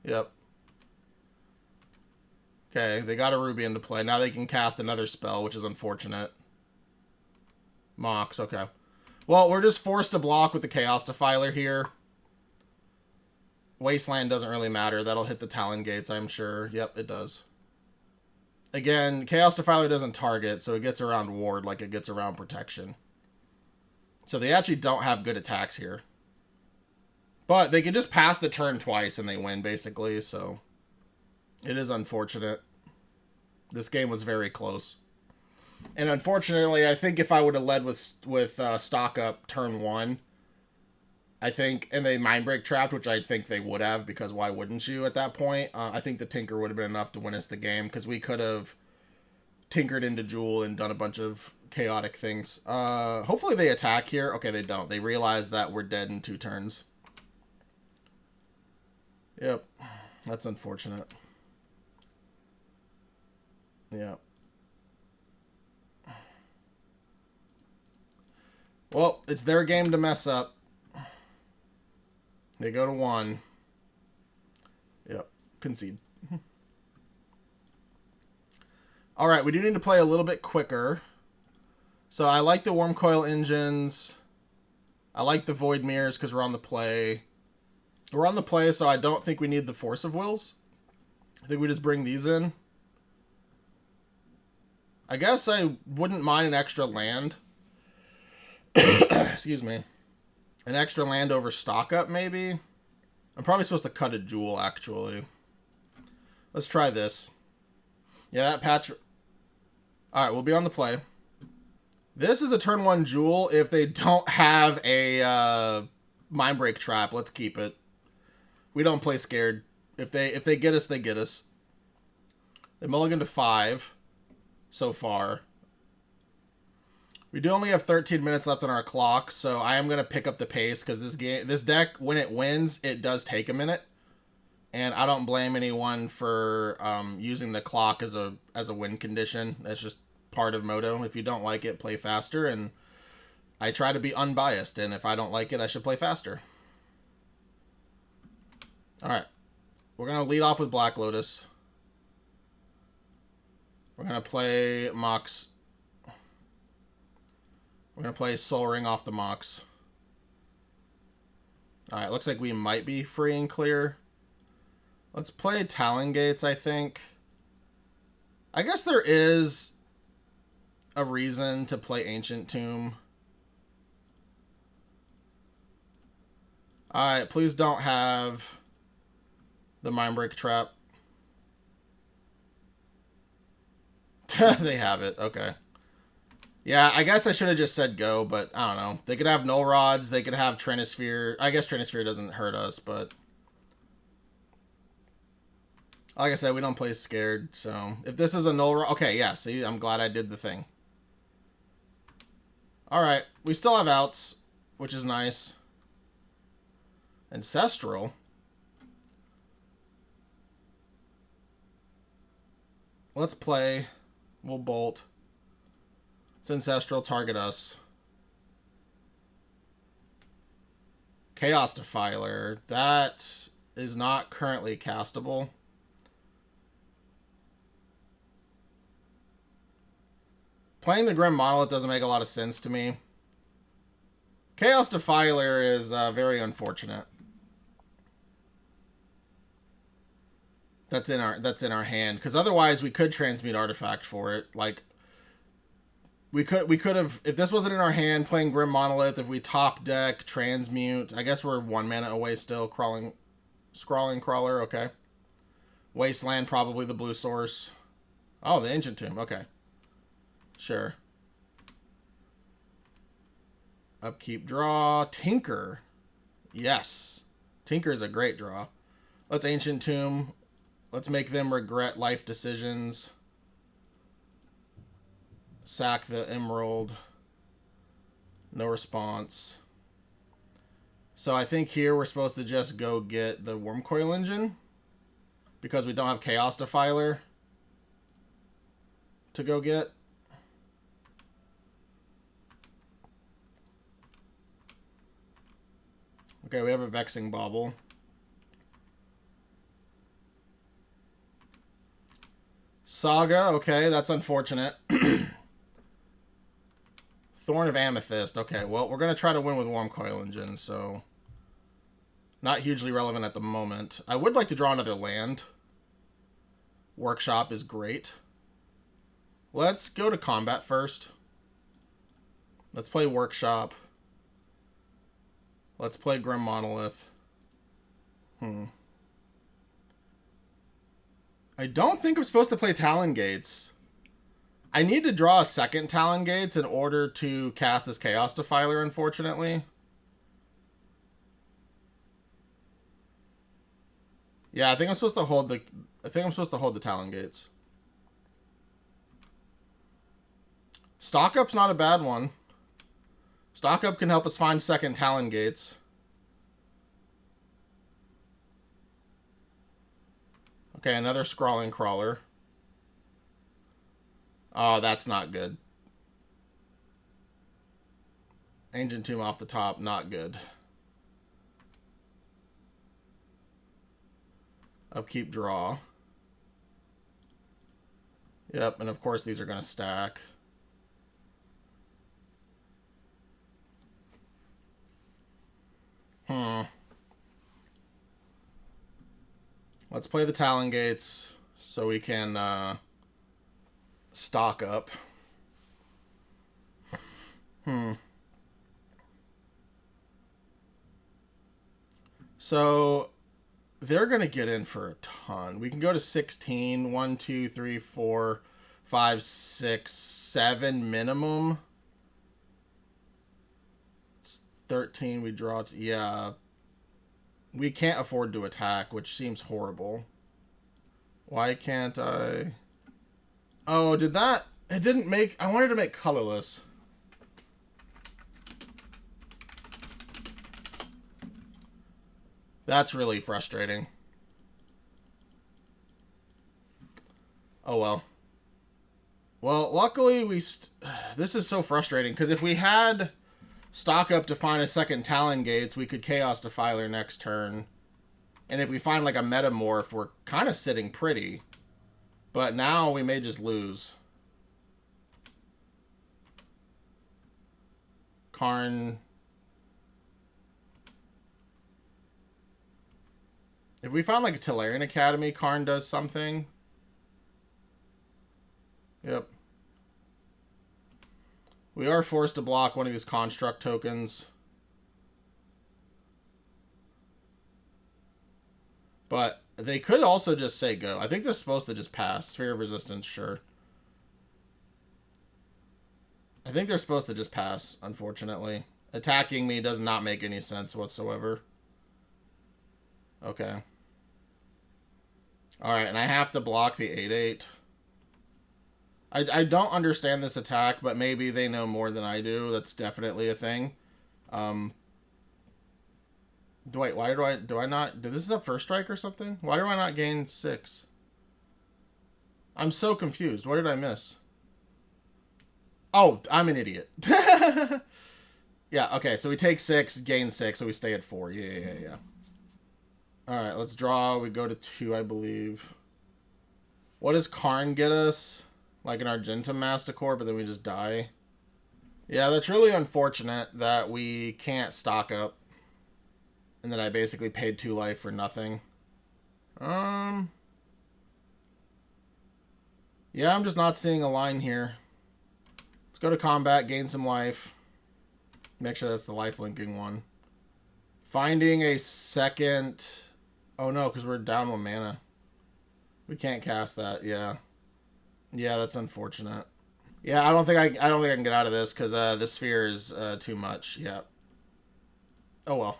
Yep. Okay, they got a Ruby into play. Now they can cast another spell, which is unfortunate. Mox, okay. Well, we're just forced to block with the Chaos Defiler here. Wasteland doesn't really matter. That'll hit the Talon Gates, I'm sure. Yep, it does. Again, Chaos Defiler doesn't target, so it gets around Ward like it gets around Protection. So they actually don't have good attacks here. But they can just pass the turn twice and they win, basically, so... It is unfortunate. This game was very close. And unfortunately, I think if I would have led with stock up turn 1, I think, and they Mind Break trapped, which I think they would have, because why wouldn't you at that point? I think the Tinker would have been enough to win us the game, because we could have tinkered into Jewel and done a bunch of chaotic things. Hopefully they attack here. Okay, they don't. They realize that we're dead in 2 turns. Yep. That's unfortunate. Yeah. Well, it's their game to mess up. They go to 1. Yep. Concede. Alright, we do need to play a little bit quicker. So I like the Worm Coil Engines. I like the Void Mirrors because we're on the play. We're on the play, so I don't think we need the Force of Wills. I think we just bring these in. I guess I wouldn't mind an extra land. Excuse me. An extra land over stock up, maybe? I'm probably supposed to cut a Jewel, actually. Let's try this. Yeah, that patch... Alright, we'll be on the play. This is a turn 1 Jewel. If they don't have a Mind Break trap, let's keep it. We don't play scared. If they get us, they get us. They mulligan to 5 so far. We do only have 13 minutes left on our clock, so I am going to pick up the pace because this deck, when it wins, it does take a minute. And I don't blame anyone for using the clock as a win condition. That's just part of Moto. If you don't like it, play faster, and I try to be unbiased, and if I don't like it, I should play faster. Alright. We're going to lead off with Black Lotus. We're going to play Mox. We're going to play Soul Ring off the Mox. Alright, looks like we might be free and clear. Let's play Talon Gates, I think. I guess there is a reason to play Ancient Tomb. Alright, please don't have the Mindbreak Trap. They have it, okay. Yeah, I guess I should have just said go, but I don't know. They could have Null Rods, they could have Trinisphere. I guess Trinisphere doesn't hurt us, but... Like I said, we don't play scared, so... If this is a Null Rod... Okay, yeah, see, I'm glad I did the thing. Alright, we still have outs, which is nice. Ancestral? Let's play. We'll bolt. It's Ancestral, target us. Chaos Defiler. That is not currently castable. Playing the Grim Monolith doesn't make a lot of sense to me. Chaos Defiler is very unfortunate. That's in our hand, because otherwise we could transmute artifact for it. Like we could have, if this wasn't in our hand, playing Grim Monolith. If we top deck transmute, I guess we're 1 mana away still. Scrawling Crawler, okay. Wasteland, probably the blue source. Oh, the Ancient Tomb, okay. Sure. Upkeep, draw. Tinker. Yes. Tinker is a great draw. Let's Ancient Tomb. Let's make them regret life decisions. Sack the Emerald. No response. So I think here we're supposed to just go get the Wormcoil Engine, because we don't have Chaos Defiler to go get. Okay, we have a Vexing Bauble. Saga, okay, that's unfortunate. Thorn of Amethyst, okay, well, we're going to try to win with Wormcoil Engine, so... Not hugely relevant at the moment. I would like to draw another land. Workshop is great. Let's go to combat first. Let's play Workshop. Let's play Grim Monolith. I don't think I'm supposed to play Talon Gates. I need to draw a second Talon Gates in order to cast this Chaos Defiler, unfortunately. Yeah, I think I'm supposed to hold the Talon Gates. Stock Up's not a bad one. Stock Up can help us find second Talon Gates. Okay, another Scrawling Crawler. Oh, that's not good. Ancient Tomb off the top, not good. Upkeep, draw. Yep, and of course these are going to stack. Let's play the Talon Gates so we can stock up. So they're going to get in for a ton. We can go to 16. 1, 2, 3, 4, 5, 6, 7 minimum. It's 13. We draw. Yeah. We can't afford to attack, which seems horrible. Why can't I? Oh, did that? It didn't make... I wanted to make colorless. That's really frustrating. Oh well. Well, luckily this is so frustrating, because if we had stock up to find a second Talon Gates, we could Chaos Defiler next turn. And if we find like a Metamorph, we're kind of sitting pretty. But now we may just lose. Karn. If we found like a Tolarian Academy, Karn does something. Yep. We are forced to block one of these construct tokens. But they could also just say go. I think they're supposed to just pass. Sphere of Resistance, sure. I think they're supposed to just pass, unfortunately. Attacking me does not make any sense whatsoever. Okay. Alright, and I have to block the 8/8. I don't understand this attack, but maybe they know more than I do. That's definitely a thing. Wait, why do I not... Did this is a first strike or something? Why do I not gain 6? I'm so confused. What did I miss? Oh, I'm an idiot. Yeah, okay, so we take 6, gain 6, so we stay at 4. Yeah. Alright, let's draw. We go to 2, I believe. What does Karn get us? Like an Argentum Masticore, but then we just die. Yeah, that's really unfortunate that we can't stock up. And that I basically paid 2 life for nothing. Yeah, I'm just not seeing a line here. Let's go to combat, gain some life. Make sure that's the life linking one. Finding a second... Oh no, because we're down 1 mana. We can't cast that, yeah. Yeah, that's unfortunate. Yeah, I don't think I can get out of this, because this sphere is too much. Yeah. Oh well.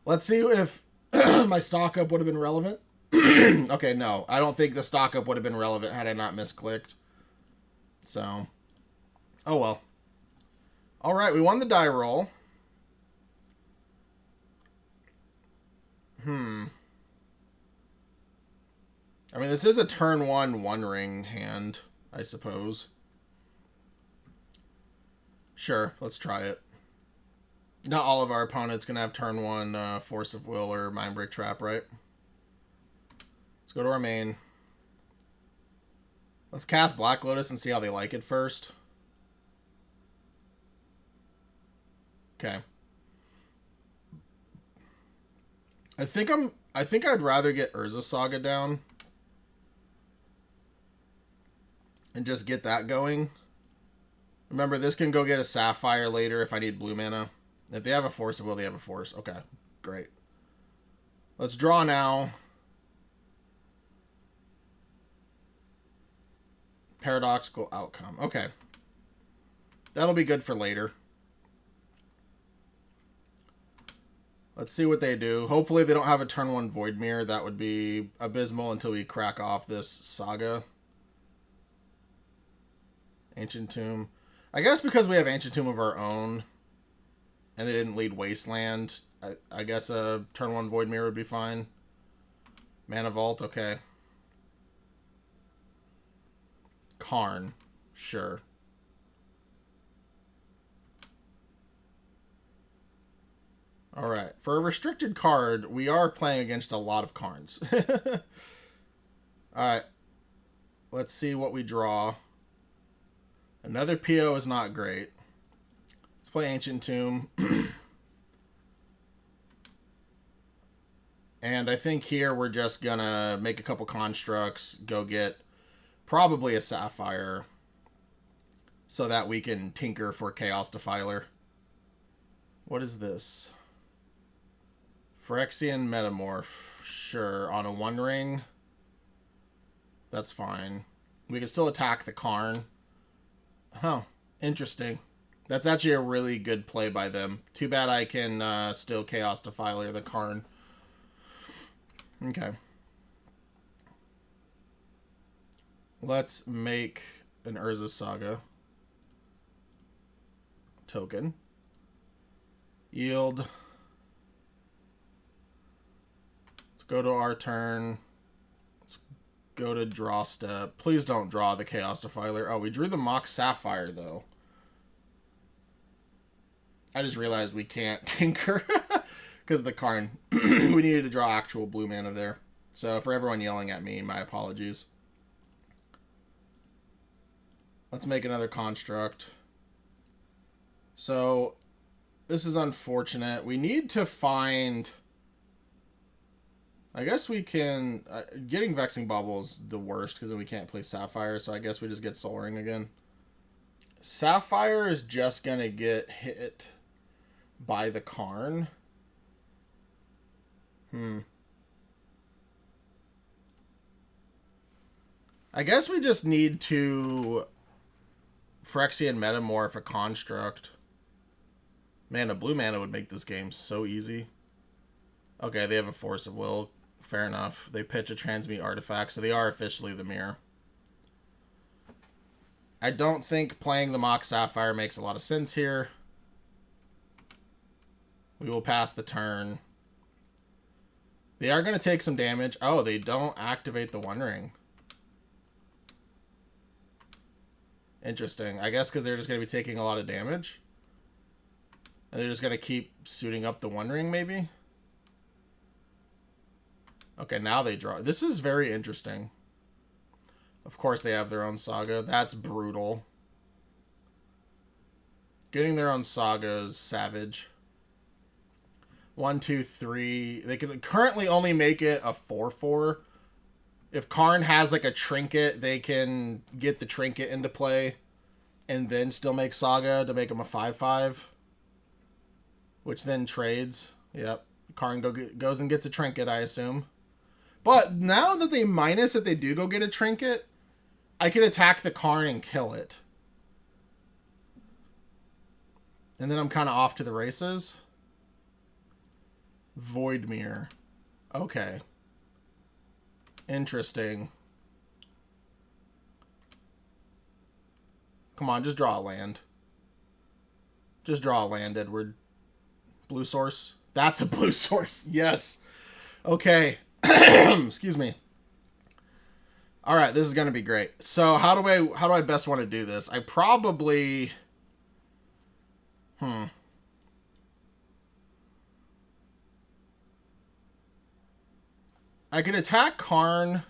Let's see if my stock up would have been relevant. Okay, no. I don't think the stock up would have been relevant had I not misclicked. So. Oh well. Alright, we won the die roll. I mean, this is a turn 1 ring hand, I suppose. Sure, let's try it. Not all of our opponents can have turn 1 Force of Will or Mindbreak Trap, right? Let's go to our main. Let's cast Black Lotus and see how they like it first. Okay. I think I'd rather get Urza Saga down. And just get that going. Remember, this can go get a Sapphire later if I need blue mana. If they have a Force of Will, they have a Force. Okay, great. Let's draw now. Paradoxical Outcome. Okay. That'll be good for later. Let's see what they do. Hopefully they don't have a turn 1 Void Mirror. That would be abysmal until we crack off this Saga. Ancient Tomb. I guess because we have Ancient Tomb of our own, and they didn't lead Wasteland, I guess a turn 1 Void Mirror would be fine. Mana Vault, okay. Karn, sure. Alright, for a restricted card, we are playing against a lot of Karns. Alright, let's see what we draw. Another PO is not great. Let's play Ancient Tomb. And I think here we're just gonna make a couple constructs, go get probably a Sapphire, so that we can tinker for Chaos Defiler. What is this? Phyrexian Metamorph. Sure, on a 1 ring. That's fine. We can still attack the Karn. Huh, interesting. That's actually a really good play by them. Too bad I can still Chaos Defiler the Karn. Okay. Let's make an Urza Saga token. Yield. Let's go to our turn. Let's go to draw step. Please don't draw the Chaos Defiler. Oh, we drew the Mox Sapphire, though. I just realized we can't tinker because of the Karn. We needed to draw actual blue mana there. So for everyone yelling at me, my apologies. Let's make another construct. So this is unfortunate. We need to find... I guess we can... getting Vexing Bubble is the worst because then we can't play Sapphire. So I guess we just get Soul Ring again. Sapphire is just going to get hit by the Karn. I guess we just need to Phyrexian Metamorph a construct. Man, a blue mana would make this game so easy. Okay, they have a Force of Will. Fair enough. They pitch a Transmute artifact, so they are officially the mirror. I don't think playing the Mox Sapphire makes a lot of sense here. We will pass the turn. They are going to take some damage. Oh, they don't activate the One Ring. Interesting. I guess because they're just going to be taking a lot of damage. And they're just going to keep suiting up the One Ring, maybe? Okay, now they draw. This is very interesting. Of course, they have their own Saga. That's brutal. Getting their own Saga is savage. 1, 2, 3. They can currently only make it a 4/4. If Karn has like a trinket, they can get the trinket into play and then still make Saga to make them a 5/5. Which then trades. Yep. Karn goes and gets a trinket, I assume. But now that they minus if they do go get a trinket, I can attack the Karn and kill it. And then I'm kind of off to the races. Voidmere. Okay. Interesting. Come on, just draw a land. Just draw a land, Edward. Blue source. That's a blue source. Yes. Okay. Excuse me. All right, this is going to be great. So how do I best want to do this? I probably... I could attack Karn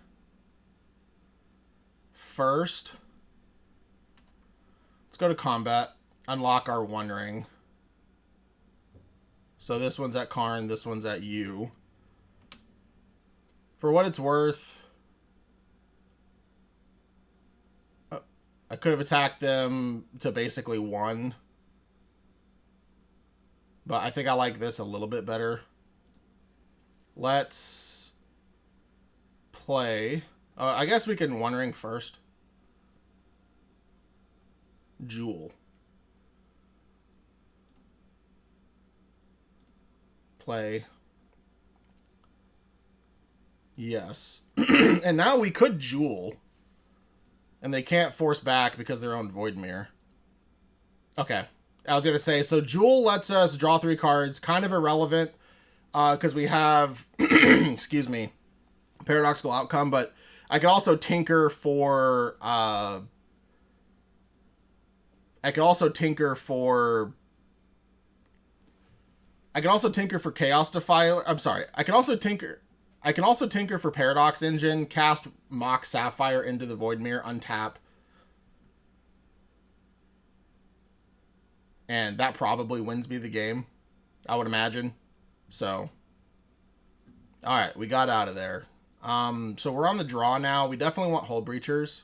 first. Let's go to combat. Unlock our One Ring. So this one's at Karn, this one's at you. For what it's worth, I could have attacked them to basically 1. But I think I like this a little bit better. Let's play. I guess we can One Ring first. Jewel. Play. Yes. And now we could Jewel. And they can't force back because they're on Voidmere. Okay. I was going to say, so Jewel lets us draw 3 cards. Kind of irrelevant. Because we have, excuse me, Paradoxical Outcome. But I could also tinker for... I could also tinker for Chaos Defiler. I'm sorry. I can also tinker for Paradox Engine, cast Mox Sapphire into the Voidmere, untap. And that probably wins me the game, I would imagine. So, all right, we got out of there. So we're on the draw now. We definitely want Hull Breachers.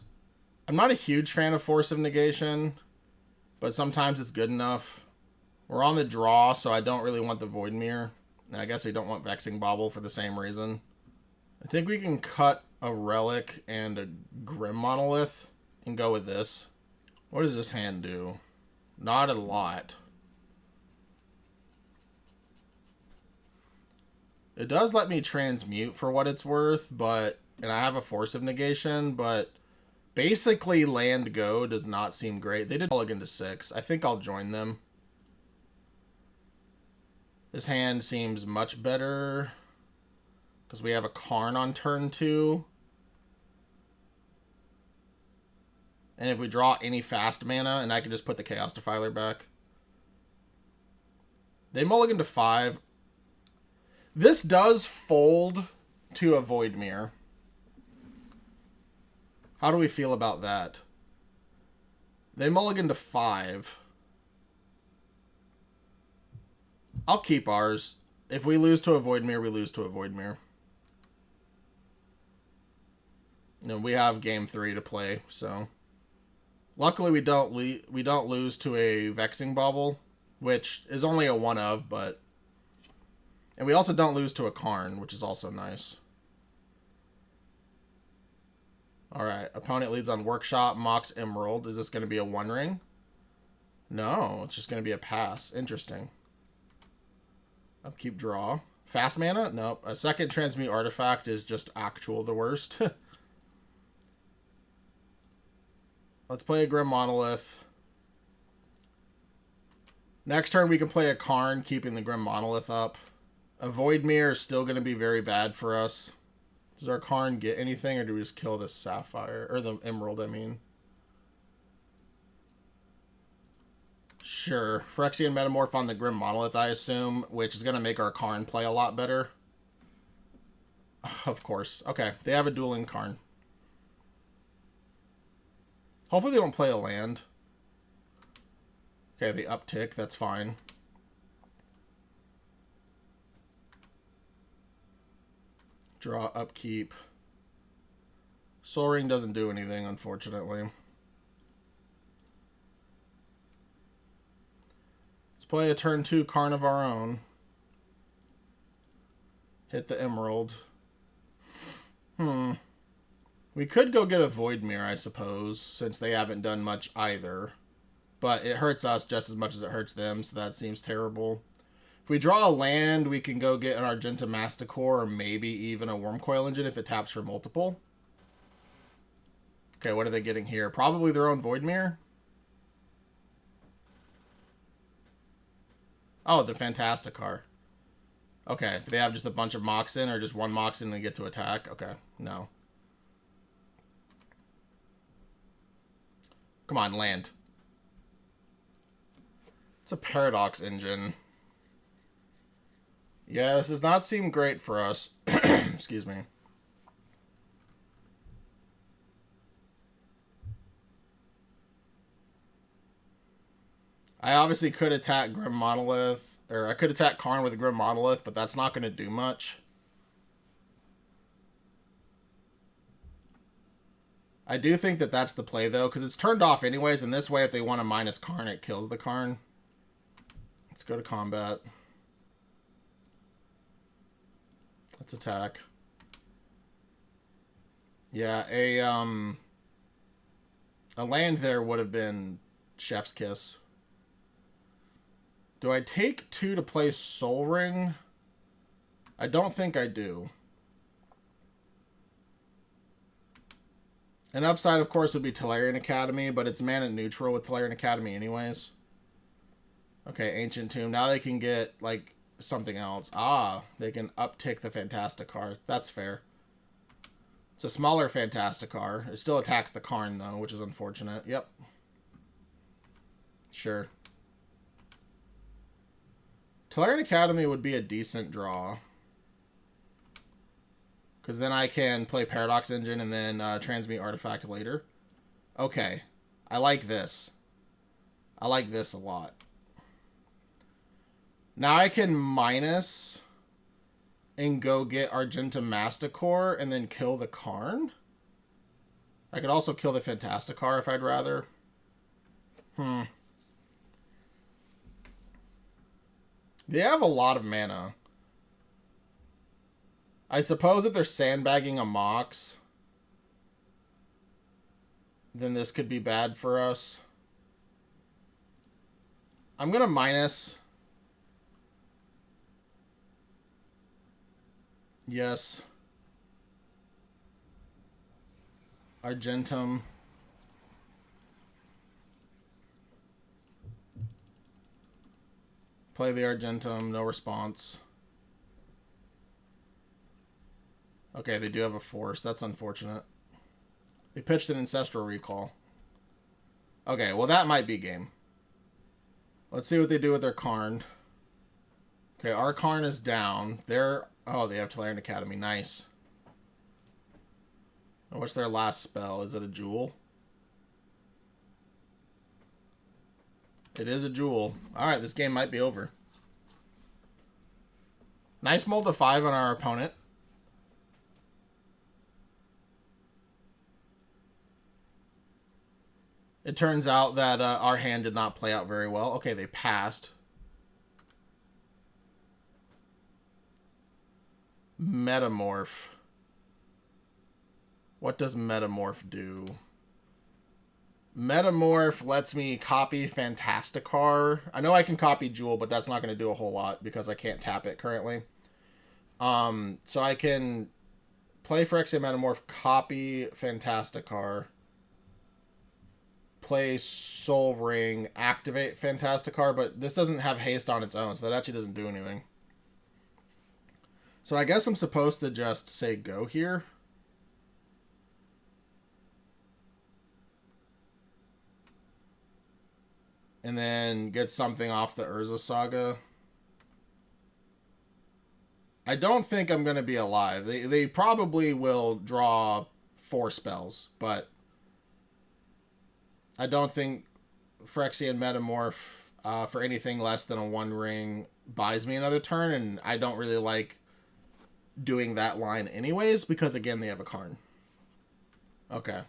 I'm not a huge fan of Force of Negation, but sometimes it's good enough. We're on the draw, so I don't really want the Voidmere. And I guess I don't want Vexing Bauble for the same reason. I think we can cut a Relic and a Grim Monolith and go with this. What does this hand do? Not a lot. It does let me transmute for what it's worth, and I have a Force of Negation, but basically land go does not seem great. They did mulligan to 6. I think I'll join them. This hand seems much better because we have a Karn on turn 2. And if we draw any fast mana, and I can just put the Chaos Defiler back. They mulligan to 5. This does fold to a Voidmere. How do we feel about that? They mulligan to 5. I'll keep ours. If we lose to a Voidmere, we lose to a Voidmere. And we have game 3 to play, so... Luckily, we don't lose to a Vexing Bauble, which is only a 1-of, but... And we also don't lose to a Karn, which is also nice. Alright, opponent leads on Workshop, Mox Emerald. Is this going to be a 1-ring? No, it's just going to be a pass. Interesting. Upkeep, draw. Fast mana? Nope. A second Transmute artifact is just actual the worst. Let's play a Grim Monolith. Next turn we can play a Karn, keeping the Grim Monolith up. A Voidmere is still going to be very bad for us. Does our Karn get anything, or do we just kill the Sapphire? Or the Emerald, I mean. Sure. Phyrexian Metamorph on the Grim Monolith, I assume, which is going to make our Karn play a lot better. Of course. Okay, they have a dueling Karn. Hopefully they don't play a land. Okay, the uptick, that's fine. Draw, upkeep. Soul Ring doesn't do anything, unfortunately. Let's play a turn 2 Karn of our own. Hit the Emerald. We could go get a Voidmere, I suppose, since they haven't done much either. But it hurts us just as much as it hurts them, so that seems terrible. If we draw a land, we can go get an Argenta Masticore, or maybe even a Wormcoil Engine if it taps for multiple. Okay, what are they getting here? Probably their own Voidmere? Oh, the Fantasticar. Okay, do they have just a bunch of Moxen, or just one Moxen and they get to attack? Okay, no. Come on, land. It's a Paradox Engine. Yeah, this does not seem great for us. Excuse me. I obviously could attack Grim Monolith, or I could attack Karn with a Grim Monolith, but that's not going to do much. I do think that that's the play, though, because it's turned off anyways, and this way, if they want to minus Karn, it kills the Karn. Let's go to combat. Let's attack. Yeah, a land there would have been Chef's Kiss. Do I take 2 to play Soul Ring? I don't think I do. An upside, of course, would be Tolarian Academy, but it's mana neutral with Tolarian Academy anyways. Okay, Ancient Tomb. Now they can get, like, something else. Ah, they can uptick the Fantasticar. That's fair. It's a smaller Fantasticar. It still attacks the Karn, though, which is unfortunate. Yep. Sure. Tolarian Academy would be a decent draw. Because then I can play Paradox Engine and then Transmute Artifact later. Okay. I like this. I like this a lot. Now I can minus and go get Argenta Masticore and then kill the Karn. I could also kill the Fantasticar if I'd rather. They have a lot of mana. I suppose if they're sandbagging a Mox, then this could be bad for us. I'm going to minus. Yes. Argentum. Play the Argentum, no response. Okay, they do have a force. That's unfortunate. They pitched an Ancestral Recall. Okay, well that might be game. Let's see what they do with their Karn. Okay, our Karn is down. Oh, they have Tolarian Academy. Nice. And what's their last spell? Is it a Jewel? It is a Jewel. Alright, this game might be over. Nice mold of 5 on our opponent. It turns out that our hand did not play out very well. Okay, they passed. Metamorph. What does Metamorph do? Metamorph lets me copy Fantasticar. I know I can copy Jewel, but that's not going to do a whole lot because I can't tap it currently. So I can play Phyrexia Metamorph, copy Fantasticar, play Soul Ring, activate Fantasticar, but this doesn't have haste on its own, so that actually doesn't do anything. So I guess I'm supposed to just say go here. And then get something off the Urza Saga. I don't think I'm going to be alive. They probably will draw 4 spells, but I don't think Phyrexian Metamorph for anything less than a 1 ring buys me another turn, and I don't really like doing that line anyways, because again, they have a Karn. Okay.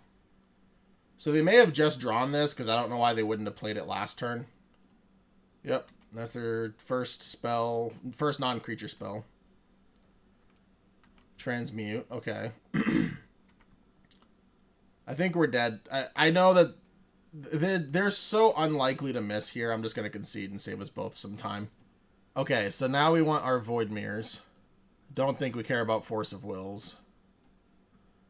So they may have just drawn this, because I don't know why they wouldn't have played it last turn. Yep, that's their first spell, first non-creature spell. Transmute, okay. I think we're dead. I know that they're so unlikely to miss here. I'm just going to concede and save us both some time. Okay, so now we want our Void Mirrors. Don't think we care about Force of Wills.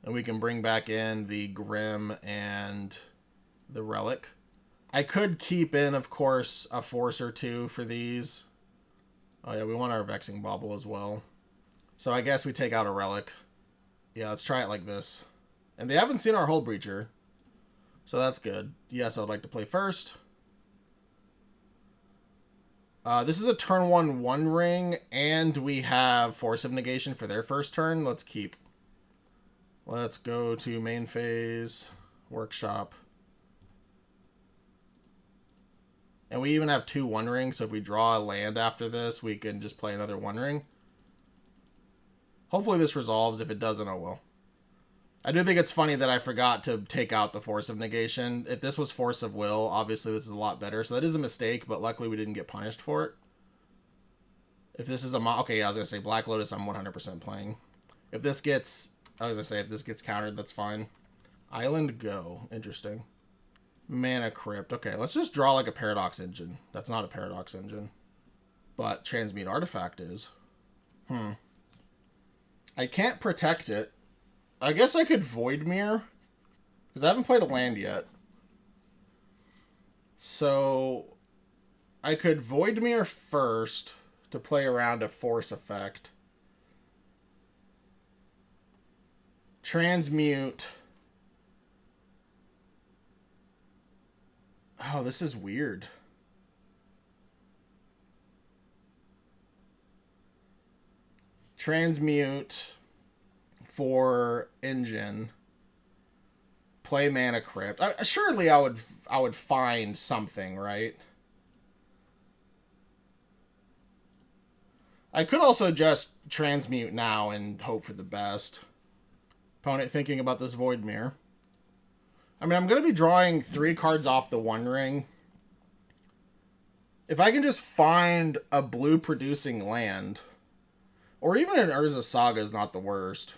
And we can bring back in the Grim and the Relic. I could keep in, of course, a Force or 2 for these. Oh yeah, we want our Vexing Bauble as well. So I guess we take out a Relic. Yeah, let's try it like this. And they haven't seen our Hull Breacher. So that's good. Yes, I'd like to play first. This is a turn 1 ring, and we have Force of Negation for their first turn. Let's keep. Let's go to main phase, workshop. And we even have 2 1 rings, so if we draw a land after this, we can just play another 1 ring. Hopefully this resolves. If it doesn't, oh well. I do think it's funny that I forgot to take out the Force of Negation. If this was Force of Will, obviously this is a lot better. So that is a mistake, but luckily we didn't get punished for it. If this is a... Okay, yeah, I was going to say Black Lotus I'm 100% playing. If this gets... I was going to say, if this gets countered, that's fine. Island Go. Interesting. Mana Crypt. Okay, let's just draw like a Paradox Engine. That's not a Paradox Engine. But Transmute Artifact is. I can't protect it. I guess I could Void Mirror, because I haven't played a land yet. So I could Void Mirror first to play around a Force effect. Transmute. Oh, this is weird. Transmute for Engine. Play Mana Crypt. Surely I would find something, right? I could also just Transmute now and hope for the best. Opponent thinking about this Void Mirror. I mean, I'm going to be drawing 3 cards off the 1 ring. If I can just find a blue producing land, or even an Urza Saga is not the worst.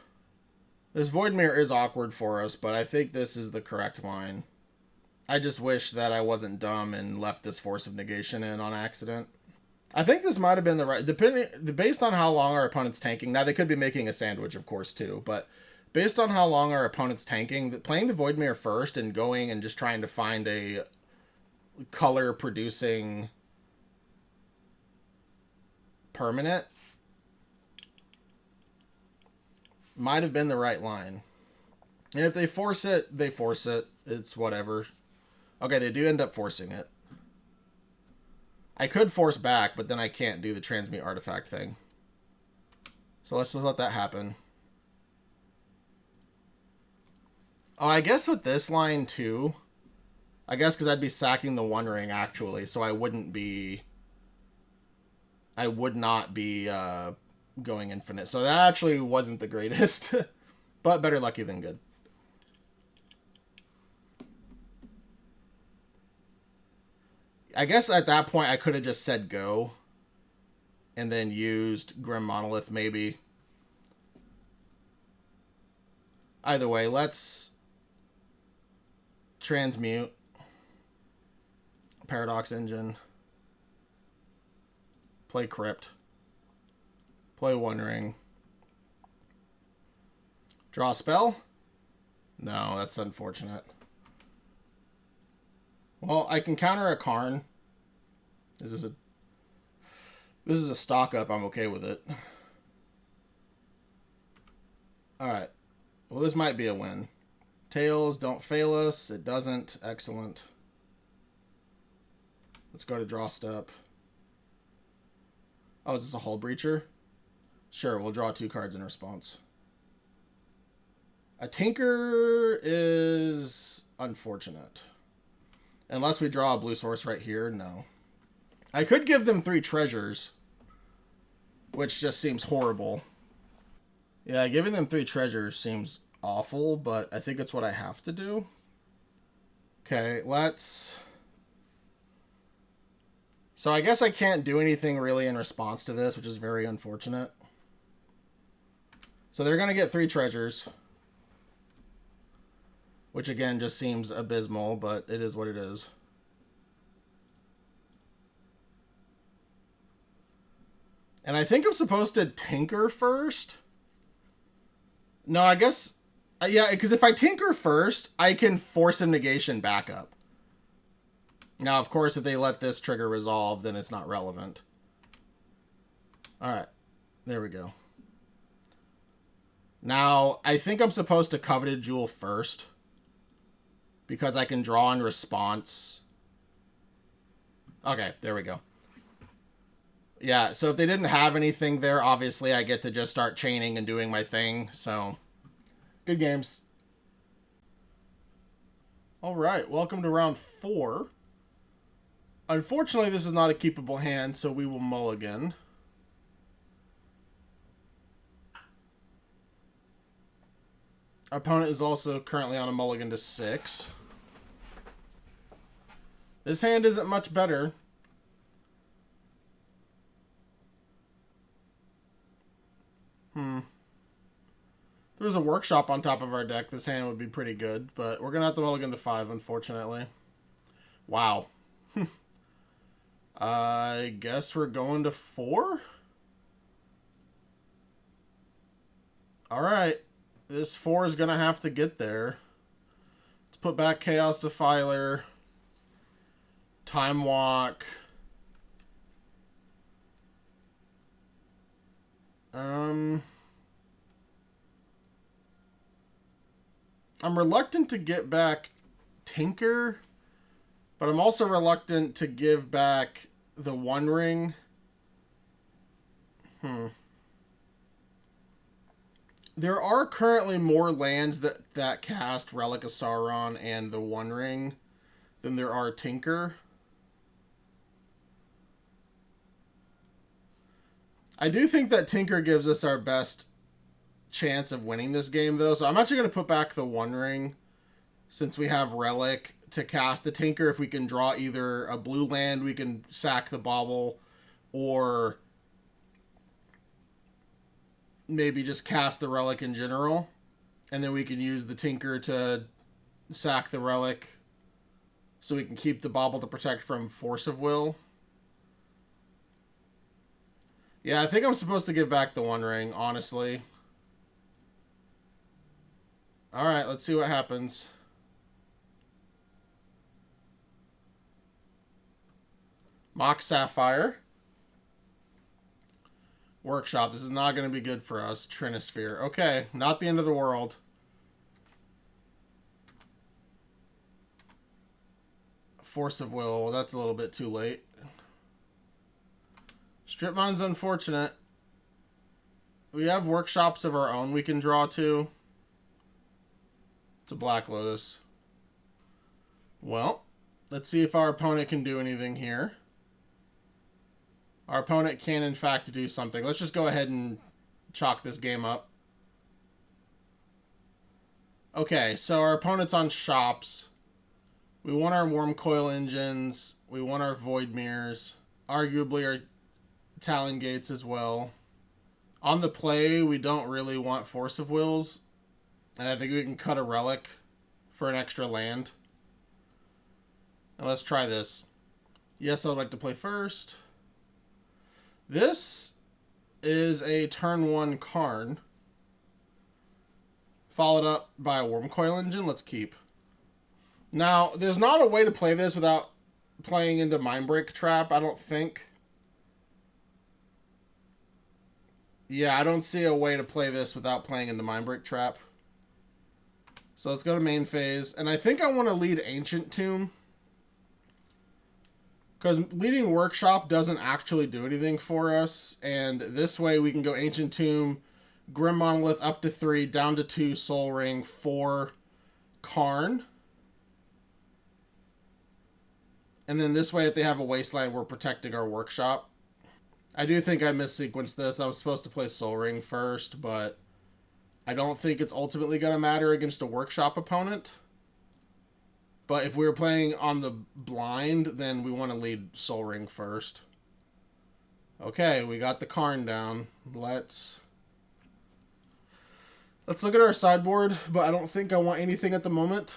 This Void Mirror is awkward for us, but I think this is the correct line. I just wish that I wasn't dumb and left this Force of Negation in on accident. I think this might have been the right... Based on how long our opponent's tanking... Now, they could be making a sandwich, of course, too. But based on how long our opponent's tanking, playing the Void Mirror first and going and just trying to find a color-producing permanent might have been the right line. And if they force it, they force it. It's whatever. Okay, they do end up forcing it. I could force back, but then I can't do the transmute artifact thing. So let's just let that happen. Oh, I guess with this line too, I guess because I'd be sacking the One Ring actually, so I would not be going infinite. So that actually wasn't the greatest, but better lucky than good. I guess at that point I could have just said go and then used Grim Monolith maybe. Either way, let's transmute Paradox Engine, play Crypt, play One Ring, draw a spell. No, that's unfortunate. Well, I can counter a Karn. This is a stock up. I'm okay with it. All right. Well, this might be a win. Tails, don't fail us. It doesn't. Excellent. Let's go to draw step. Oh, is this a Hull Breacher? Sure, we'll draw 2 cards in response. A Tinker is unfortunate. Unless we draw a blue source right here, no. I could give them 3 treasures, which just seems horrible. Yeah, giving them 3 treasures seems awful, but I think it's what I have to do. Okay, let's... So I guess I can't do anything really in response to this, which is very unfortunate. So they're going to get 3 treasures, which again just seems abysmal, but it is what it is. And I think I'm supposed to tinker first. No, I guess... Yeah, because if I tinker first, I can force a negation back up. Now, of course, if they let this trigger resolve, then it's not relevant. Alright. There we go. Now, I think I'm supposed to Coveted Jewel first, because I can draw in response. Okay, there we go. Yeah, so if they didn't have anything there, obviously I get to just start chaining and doing my thing, so... Good games. Alright, welcome to round 4. Unfortunately, this is not a keepable hand, so we will mulligan. Our opponent is also currently on a mulligan to 6. This hand isn't much better. If there was a workshop on top of our deck, this hand would be pretty good, but we're going to have to mulligan to 5, unfortunately. Wow. I guess we're going to 4? Alright. This 4 is going to have to get there. Let's put back Chaos Defiler. Time Walk. I'm reluctant to get back Tinker, but I'm also reluctant to give back the One Ring. There are currently more lands that cast Relic of Sauron and the One Ring than there are Tinker. I do think that Tinker gives us our best chance of winning this game, though, so I'm actually going to put back the One Ring since we have Relic to cast the Tinker. If we can draw either a blue land, we can sack the Bauble, or maybe just cast the Relic in general, and then we can use the Tinker to sack the Relic so we can keep the Bauble to protect from Force of Will. Yeah, I think I'm supposed to give back the One Ring, honestly. Alright, let's see what happens. Mock Sapphire. Workshop. This is not going to be good for us. Trinisphere. Okay, not the end of the world. Force of Will. Well, that's a little bit too late. Strip Mine's unfortunate. We have workshops of our own we can draw to. It's a Black Lotus. Well, let's see if our opponent can do anything here. Our opponent can, in fact, do something. Let's just go ahead and chalk this game up. Okay, so our opponent's on shops. We want our Worm Coil Engines. We want our Void Mirrors. Arguably our Talon Gates as well. On the play, we don't really want Force of Wills. And I think we can cut a Relic for an extra land. Now let's try this. Yes, I would like to play first. This is a turn 1 Karn. Followed up by a Worm Coil Engine. Let's keep. Now, there's not a way to play this without playing into Mindbreak Trap, I don't think. Yeah, I don't see a way to play this without playing into Mindbreak Trap. So let's go to main phase. And I think I want to lead Ancient Tomb. Because leading Workshop doesn't actually do anything for us. And this way we can go Ancient Tomb, Grim Monolith up to 3, down to 2, Soul Ring, 4, Karn. And then this way, if they have a Wasteland, we're protecting our Workshop. I do think I missequenced this. I was supposed to play Soul Ring first, but I don't think it's ultimately going to matter against a Workshop opponent. But if we were playing on the blind, then we want to lead Soul Ring first. Okay, we got the Karn down. Let's look at our sideboard, but I don't think I want anything at the moment.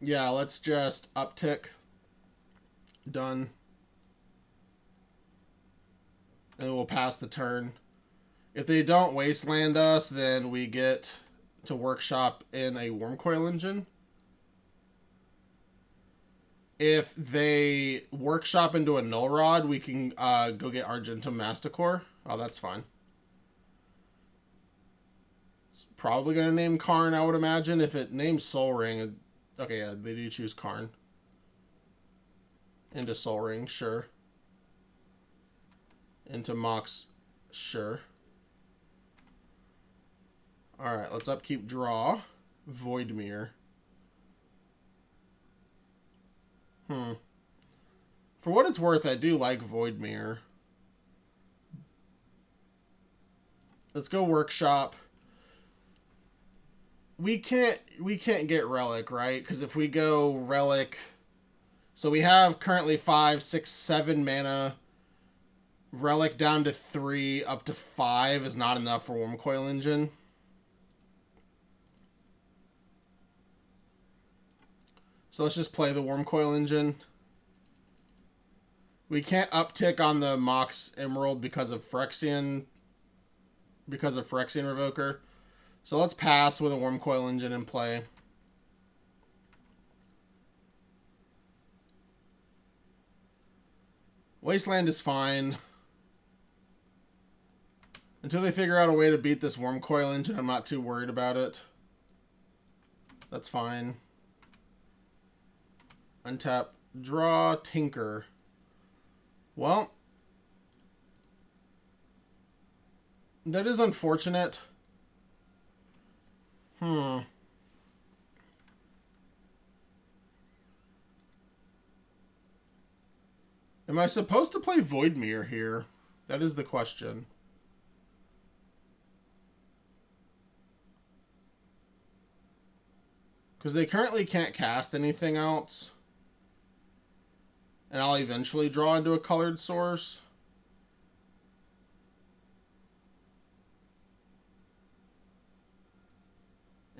Yeah, let's just uptick. Done. And we'll pass the turn. If they don't Wasteland us, then we get to Workshop in a Worm Coil Engine. If they Workshop into a Null Rod, we can go get Argentum Masticore. Oh, that's fine. It's probably going to name Karn, I would imagine. If it names Soul Ring... Okay, yeah, they do choose Karn. Into Soul Ring, sure. Into Mox, sure. Alright, let's upkeep draw. Voidmere. For what it's worth, I do like Voidmere. Let's go Workshop. We can't get Relic, right? Because if we go Relic... So we have currently 5, 6, 7 mana. Relic down to 3, up to 5 is not enough for Worm Coil Engine. So let's just play the Worm Coil Engine. We can't uptick on the Mox Emerald because of Phyrexian Revoker. So let's pass with a Worm Coil Engine in play. Wasteland is fine. Until they figure out a way to beat this Worm Coil Engine, I'm not too worried about it. That's fine. Untap, draw, Tinker. Well, that is unfortunate. Am I supposed to play Voidmere here? That is the question. Because they currently can't cast anything else. And I'll eventually draw into a colored source.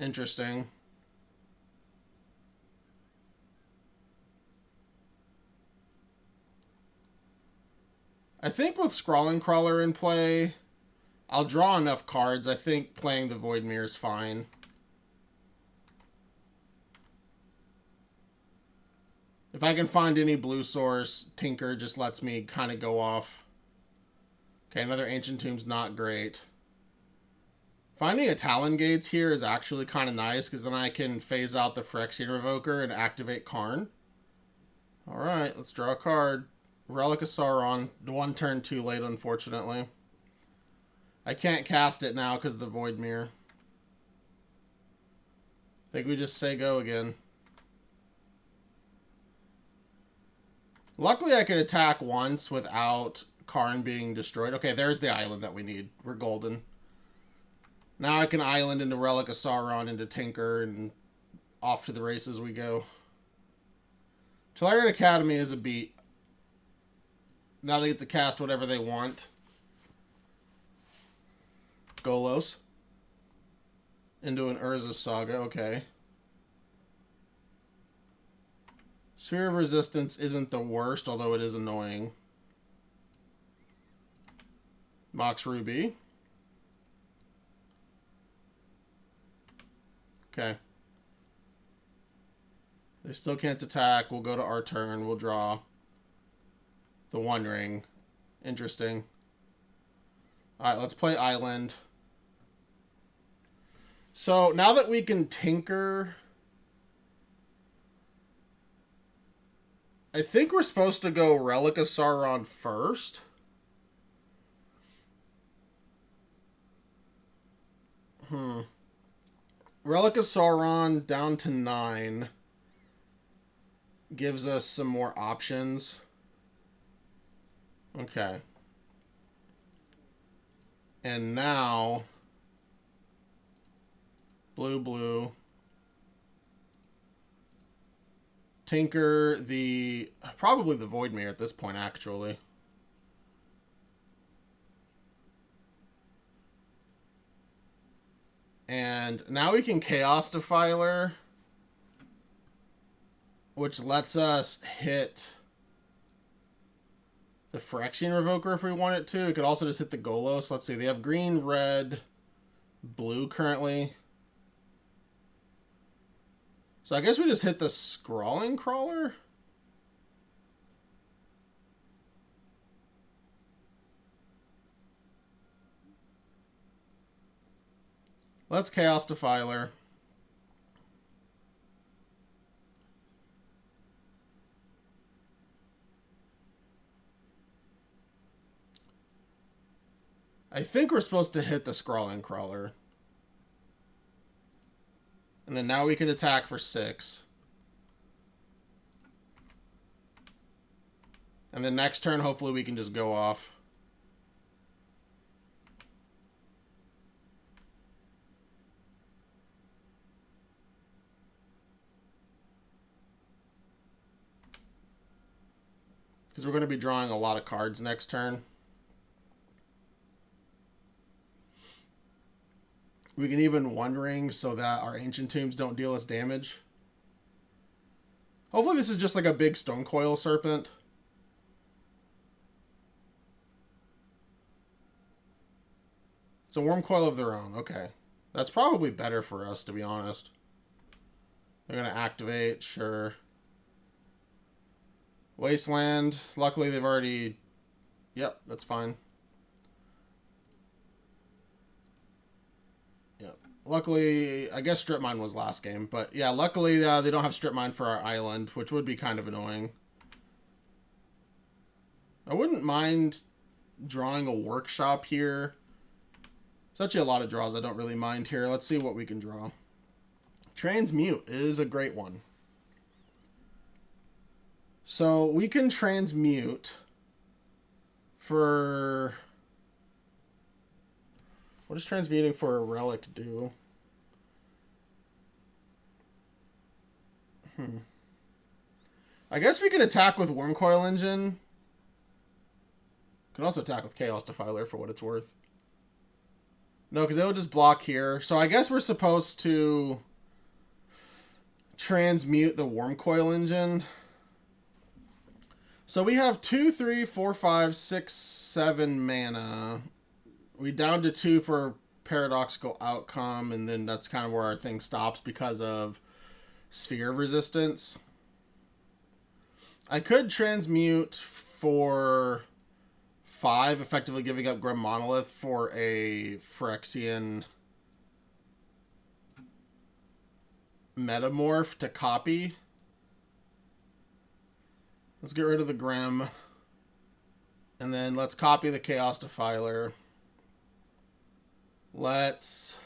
Interesting. I think with Scrawling Crawler in play, I'll draw enough cards. I think playing the Voidmere is fine. If I can find any blue source, Tinker just lets me kind of go off. Okay, another Ancient Tomb's not great. Finding a Talon Gates here is actually kind of nice, because then I can phase out the Phyrexian Revoker and activate Karn. All right, let's draw a card. Relic of Sauron. One turn too late, unfortunately. I can't cast it now because of the Void Mirror. I think we just say go again. Luckily, I could attack once without Karn being destroyed. Okay, there's the island that we need. We're golden. Now I can island into Relic of Sauron, into Tinker, and off to the races we go. Tellurian Academy is a beat. Now they get to cast whatever they want. Golos. Into an Urza Saga, okay. Sphere of Resistance isn't the worst, although it is annoying. Mox Ruby. Okay. They still can't attack. We'll go to our turn. We'll draw the One Ring. Interesting. Alright, let's play Island. So, now that we can Tinker... I think we're supposed to go Relic of Sauron first. Relic of Sauron down to 9 gives us some more options. Okay. And now... Blue. Tinker probably the Void Mirror at this point, actually. And now we can Chaos Defiler, which lets us hit the Phyrexian Revoker if we want it to. It could also just hit the Golos. Let's see, they have green, red, blue currently. So I guess we just hit the Scrawling Crawler. Let's Chaos Defiler. I think we're supposed to hit the Scrawling Crawler. And then now we can attack for 6. And then next turn, hopefully we can just go off. Because we're going to be drawing a lot of cards next turn. We can even One Ring so that our Ancient Tombs don't deal us damage. Hopefully this is just like a big Stone Coil Serpent. It's a Worm Coil of their own. Okay. That's probably better for us, to be honest. They're going to activate. Sure. Wasteland. Luckily, they've already... Yep, that's fine. Yep. Luckily, I guess Strip Mine was last game. But yeah, luckily they don't have Strip Mine for our island, which would be kind of annoying. I wouldn't mind drawing a Workshop here. It's actually a lot of draws I don't really mind here. Let's see what we can draw. Transmute is a great one. So we can Transmute for... What does Transmuting for a Relic do? I guess we can attack with Worm Coil Engine. Can also attack with Chaos Defiler for what it's worth. No, because it would just block here. So I guess we're supposed to transmute the Worm Coil Engine. So we have 2, 3, 4, 5, 6, 7 mana. We down to 2 for Paradoxical Outcome, and then that's kind of where our thing stops because of Sphere of Resistance. I could transmute for 5, effectively giving up Grim Monolith for a Phyrexian Metamorph to copy. Let's get rid of the Grim. And then let's copy the Chaos Defiler. Let's...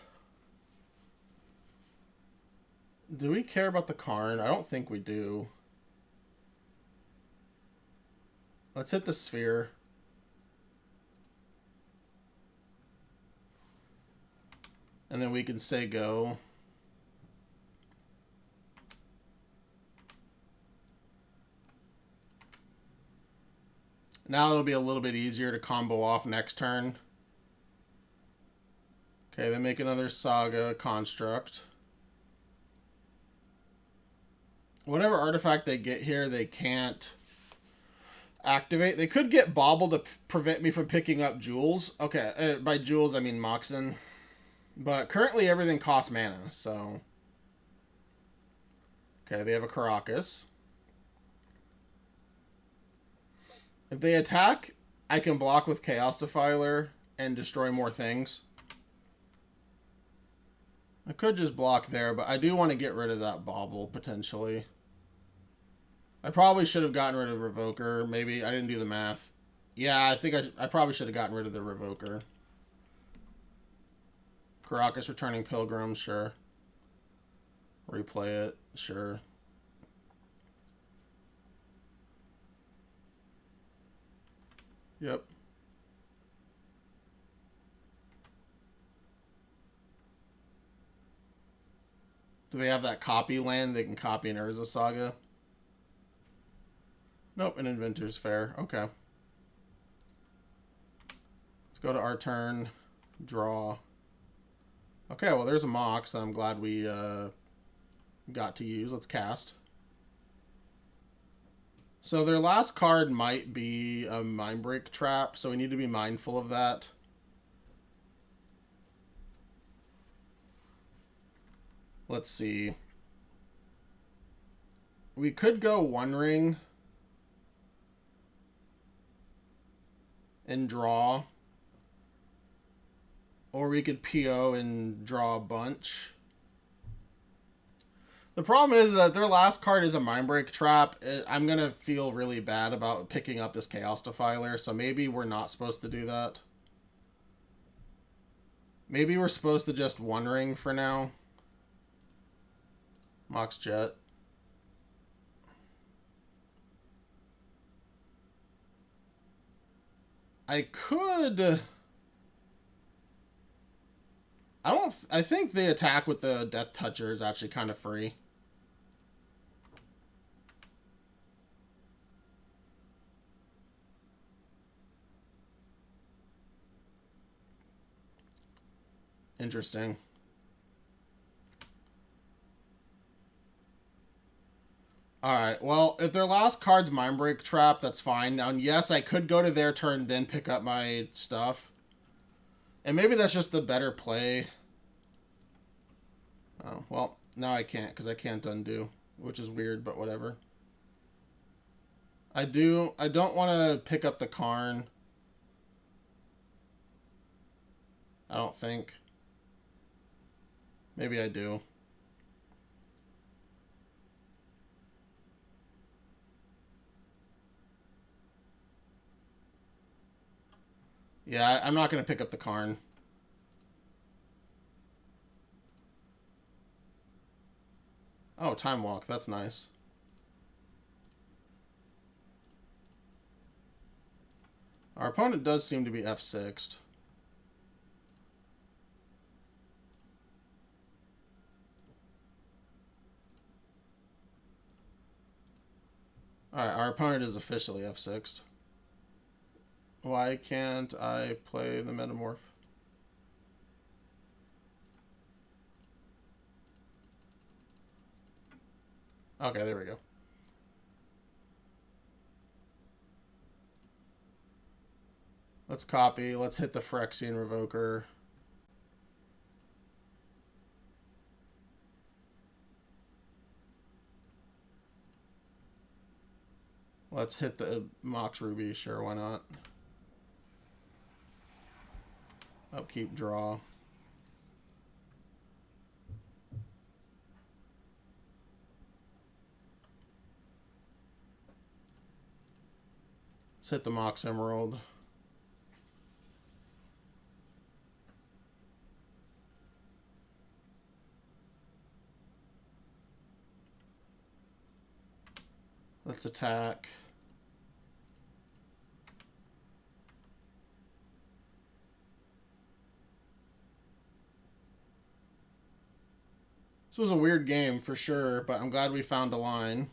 Do we care about the Karn? I don't think we do. Let's hit the Sphere. And then we can say go. Now it'll be a little bit easier to combo off next turn. Okay, then make another Saga Construct. Whatever artifact they get here, they can't activate. They could get Bobble to prevent me from picking up Jewels. Okay, by Jewels I mean Moxen. But currently everything costs mana, so... Okay, they have a Caracas. If they attack, I can block with Chaos Defiler and destroy more things. I could just block there, but I do want to get rid of that Bobble, potentially. I probably should have gotten rid of Revoker. Maybe I didn't do the math. Yeah, I think I probably should have gotten rid of the Revoker. Caracas returning Pilgrim, sure. Replay it, sure. Yep. Do they have that copy land? They can copy an Urza Saga? Nope, an Inventor's Fair. Okay. Let's go to our turn. Draw. Okay, well, there's a Mox that I'm glad we got to use. Let's cast. So their last card might be a Mindbreak Trap, so we need to be mindful of that. Let's see. We could go One Ring and draw. Or we could PO and draw a bunch. The problem is that their last card is a Mindbreak Trap. I'm going to feel really bad about picking up this Chaos Defiler, so maybe we're not supposed to do that. Maybe we're supposed to just One Ring for now. Mox Jet. I could... I think the attack with the Death Toucher is actually kind of free. Interesting. Alright, well, if their last card's Mindbreak Trap, that's fine. Now, yes, I could go to their turn, then pick up my stuff. And maybe that's just the better play. Oh, well, now I can't, because I can't undo, which is weird, but whatever. I don't want to pick up the Karn. I don't think. Maybe I do. Yeah, I'm not going to pick up the Karn. Oh, Time Walk. That's nice. Our opponent does seem to be F6'd. Alright, our opponent is officially F6'd. Why can't I play the Metamorph? Okay, there we go. Let's copy. Let's hit the Phyrexian Revoker. Let's hit the Mox Ruby. Sure, why not? Upkeep, draw. Let's hit the Mox Emerald. Let's attack. This was a weird game for sure, but I'm glad we found a line.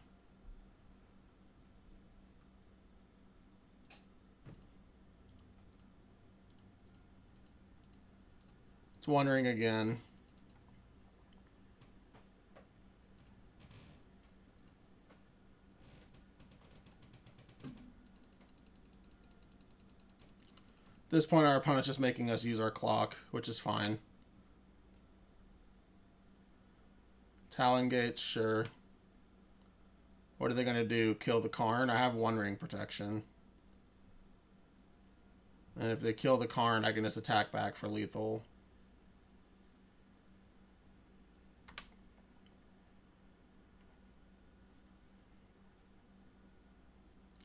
It's wondering again. At this point, our opponent's just making us use our clock, which is fine. Talon Gates, sure. What are they going to do? Kill the Karn? I have one ring protection. And if they kill the Karn, I can just attack back for lethal.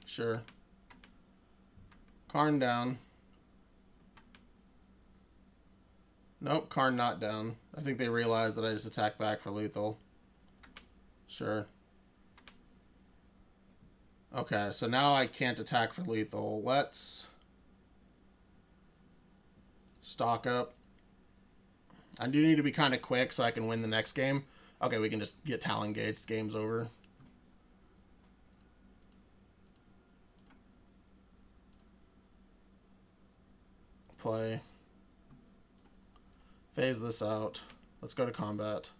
Sure. Karn down. Nope, Karn not down. I think they realized that I just attacked back for lethal. Sure. Okay, so now I can't attack for lethal. Let's stock up. I do need to be kind of quick so I can win the next game. Okay, we can just get Talon Gates. Game's over. Play. Phase this out. Let's go to combat.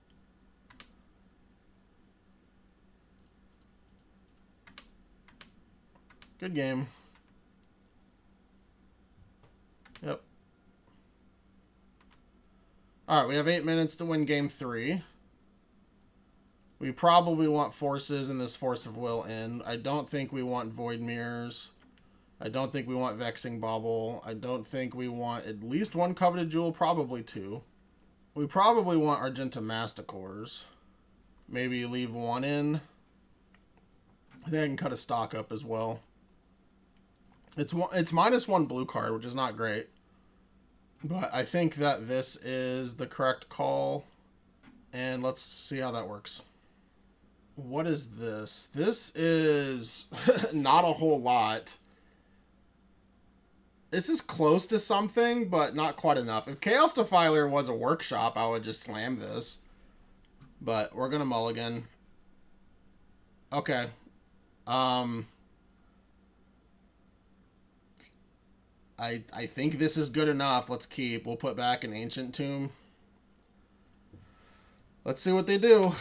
Good game. Yep. Alright, we have 8 minutes to win game 3. We probably want forces in this Force of Will in. I don't think we want Void Mirrors. I don't think we want Vexing Bauble. I don't think we want at least one Coveted Jewel, probably 2. We probably want Argenta Masticores. Maybe leave 1 in. Then I can cut a stock up as well. It's -1 blue card, which is not great. But I think that this is the correct call. And let's see how that works. What is this? This is not a whole lot. This is close to something, but not quite enough. If Chaos Defiler was a workshop, I would just slam this. But we're going to mulligan. Okay. I think this is good enough. Let's keep. We'll put back an Ancient Tomb. Let's see what they do.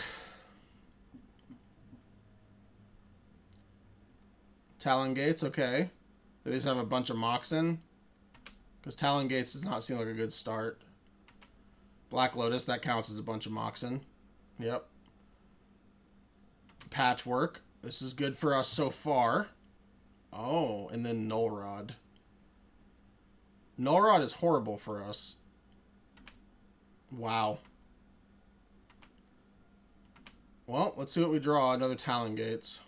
Talon Gates, okay. Do they just have a bunch of Moxen? Because Talon Gates does not seem like a good start. Black Lotus, that counts as a bunch of Moxen. Yep. Patchwork. This is good for us so far. Oh, and then Null Rod. Null Rod is horrible for us. Wow. Well, let's see what we draw. Another Talon Gates.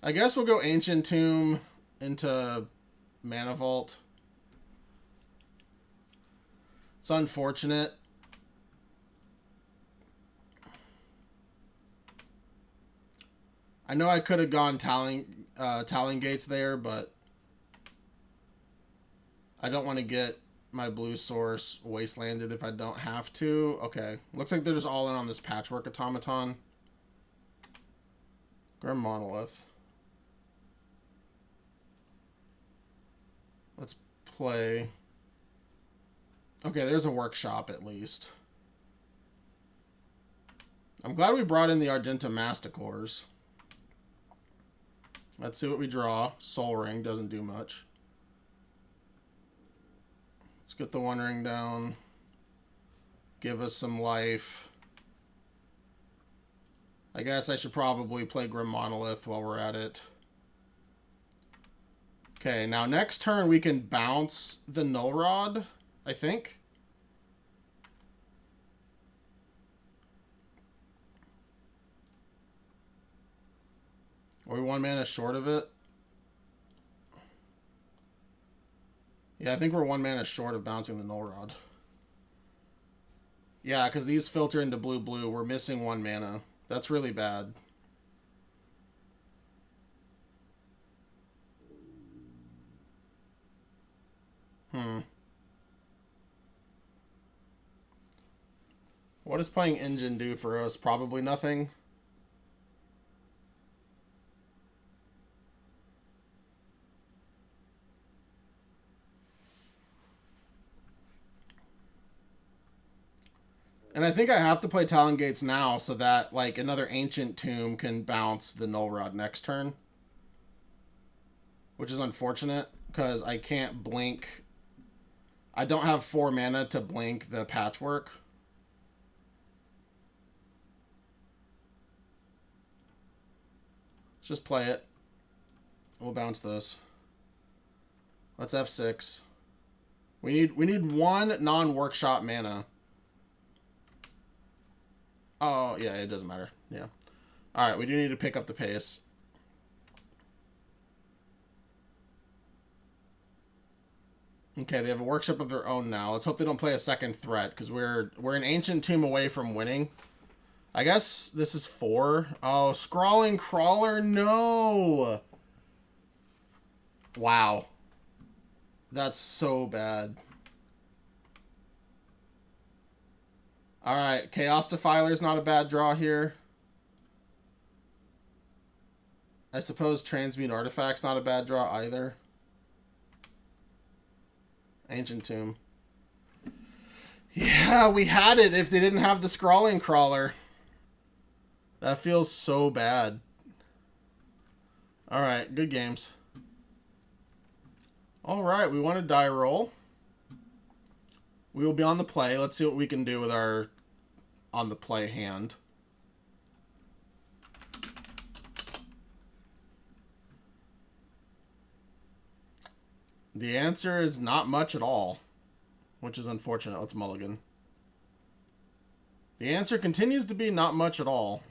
I guess we'll go Ancient Tomb into Mana Vault. It's unfortunate. I know I could have gone Talon Gates there, but I don't want to get my blue source wastelanded if I don't have to. Okay. Looks like they're just all in on this Patchwork Automaton. Grim Monolith. Let's play. Okay, there's a workshop at least. I'm glad we brought in the Argenta Masticores. Let's see what we draw. Soul Ring doesn't do much. Let's get the One Ring down. Give us some life. I guess I should probably play Grim Monolith while we're at it. Okay, now next turn we can bounce the Null Rod, I think. Are we 1 mana short of it? Yeah, I think we're 1 mana short of bouncing the Null Rod. Yeah, because these filter into blue-blue. We're missing 1 mana. That's really bad. What does playing Engine do for us? Probably nothing. And I think I have to play Talon Gates now so that, like, another Ancient Tomb can bounce the Null Rod next turn. Which is unfortunate, because I can't blink. I don't have 4 mana to blink the Patchwork. Let's just play it. We'll bounce this. Let's F6. We need 1 non-workshop mana. Oh, yeah, it doesn't matter. Yeah. Alright, we do need to pick up the pace. Okay, they have a workshop of their own now. Let's hope they don't play a second threat, because we're an Ancient Tomb away from winning. I guess this is 4. Oh, Scrawling Crawler, no! Wow. That's so bad. Alright, Chaos Defiler's not a bad draw here. I suppose Transmute Artifact's not a bad draw either. Ancient Tomb. Yeah, we had it if they didn't have the Scrawling Crawler. That feels so bad. Alright, good games. Alright, we want a die roll. We will be on the play. Let's see what we can do with our on the play hand. The answer is not much at all, which is unfortunate. Let's mulligan. The answer continues to be not much at all.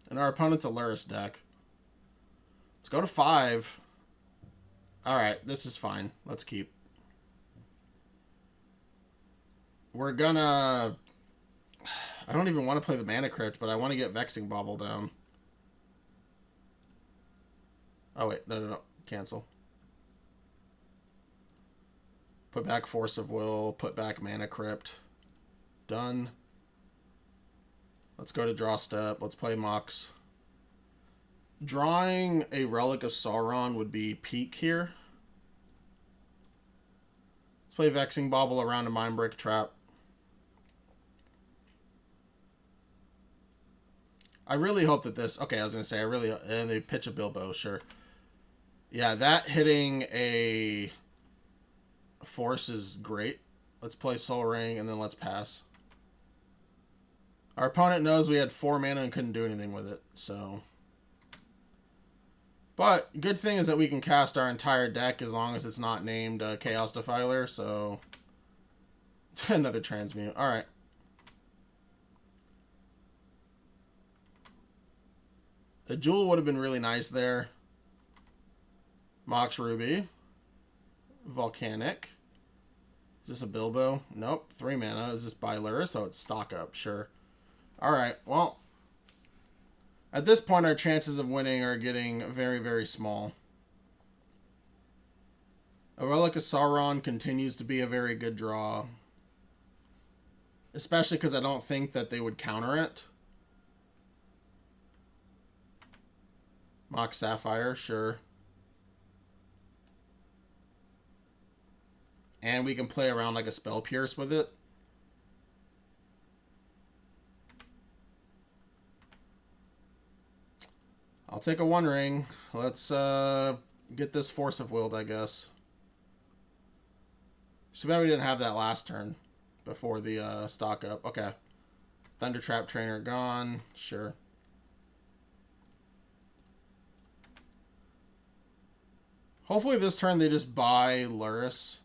And our opponent's a Luris deck. Let's go to 5. Alright, this is fine. Let's keep. We're gonna... I don't even want to play the Mana Crypt, but I want to get Vexing Bauble down. Oh, wait. No. Cancel. Put back Force of Will. Put back Mana Crypt. Done. Let's go to draw step. Let's play Mox. Drawing a Relic of Sauron would be peak here. Let's play Vexing Bauble around a Mindbreak Trap. I really hope that this... Okay, I was going to say, and they pitch a Bilbo, sure. Yeah, that hitting a force is great. Let's play Soul Ring, and then let's pass. Our opponent knows we had 4 mana and couldn't do anything with it, so... But, good thing is that we can cast our entire deck as long as it's not named Chaos Defiler, so... Another Transmute. Alright. The Jewel would have been really nice there. Mox Ruby. Volcanic. Is this a Bilbo? Nope. 3 mana. Is this by Luris? So it's stock up. Sure. Alright. Well. At this point, our chances of winning are getting very, very small. A Relic of Sauron continues to be a very good draw. Especially because I don't think that they would counter it. Mox Sapphire, sure. And we can play around like a Spell Pierce with it. I'll take a One Ring. Let's get this Force of Willed, I guess. Too bad we didn't have that last turn before the stock up. Okay. Thunder Trap Trainer gone. Sure. Hopefully this turn they just buy Luris.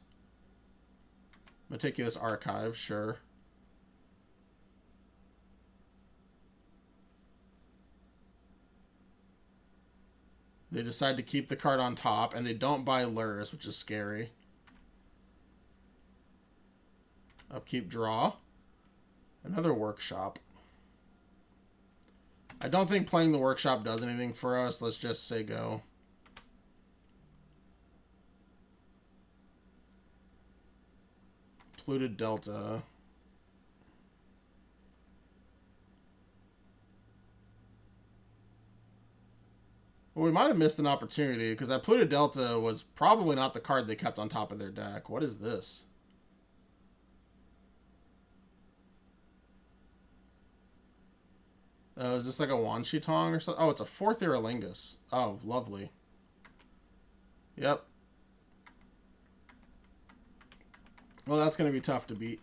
Meticulous Archive, sure. They decide to keep the card on top, and they don't buy Lurrus, which is scary. Upkeep, draw. Another workshop. I don't think playing the workshop does anything for us. Let's just say go. Polluted Delta. Well, we might have missed an opportunity because that Polluted Delta was probably not the card they kept on top of their deck. What is this? Is this like a Wanshitong or something? Oh, it's a 4th Iralingus. Oh, lovely. Yep. Well, that's going to be tough to beat.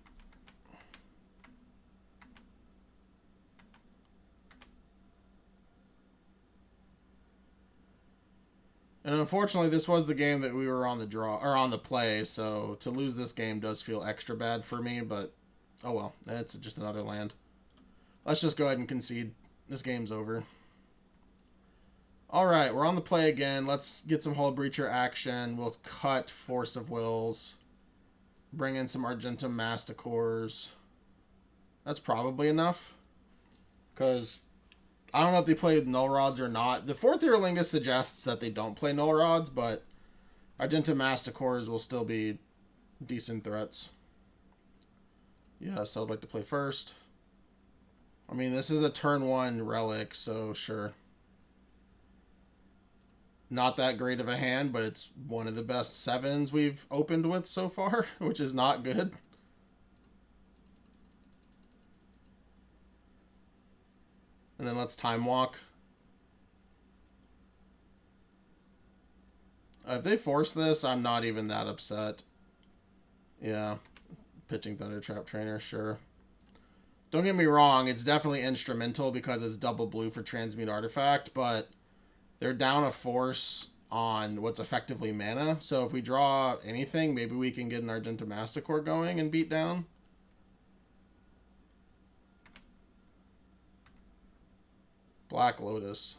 And unfortunately, this was the game that we were on the draw or on the play, so to lose this game does feel extra bad for me, but oh well, it's just another land. Let's just go ahead and concede. This game's over. Alright, we're on the play again. Let's get some Hull Breacher action. We'll cut Force of Wills. Bring in some Argentum Masticores. That's probably enough. Because I don't know if they played Null Rods or not. The 4th Iralingus suggests that they don't play Null Rods, but Argentum Masticores will still be decent threats. Yeah, so I'd like to play first. I mean, this is a turn 1 relic, so sure. Not that great of a hand, but it's one of the best 7s we've opened with so far, which is not good. And then let's Time Walk. If they force this, I'm not even that upset. Yeah. Pitching Thunder Trap Trainer, sure. Don't get me wrong, it's definitely instrumental because it's double blue for Transmute Artifact, but they're down a force on what's effectively mana. So if we draw anything, maybe we can get an Argentum Masticore going and beat down. Black Lotus.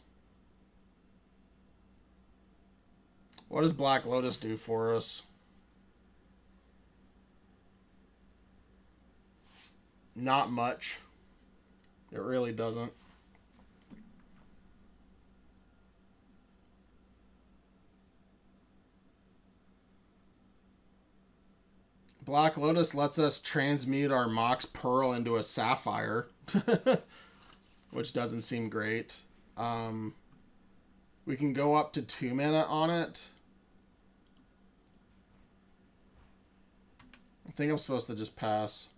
What does Black Lotus do for us? Not much. It really doesn't. Black Lotus lets us transmute our Mox Pearl into a Sapphire, which doesn't seem great. We can go up to 2 mana on it. I think I'm supposed to just pass.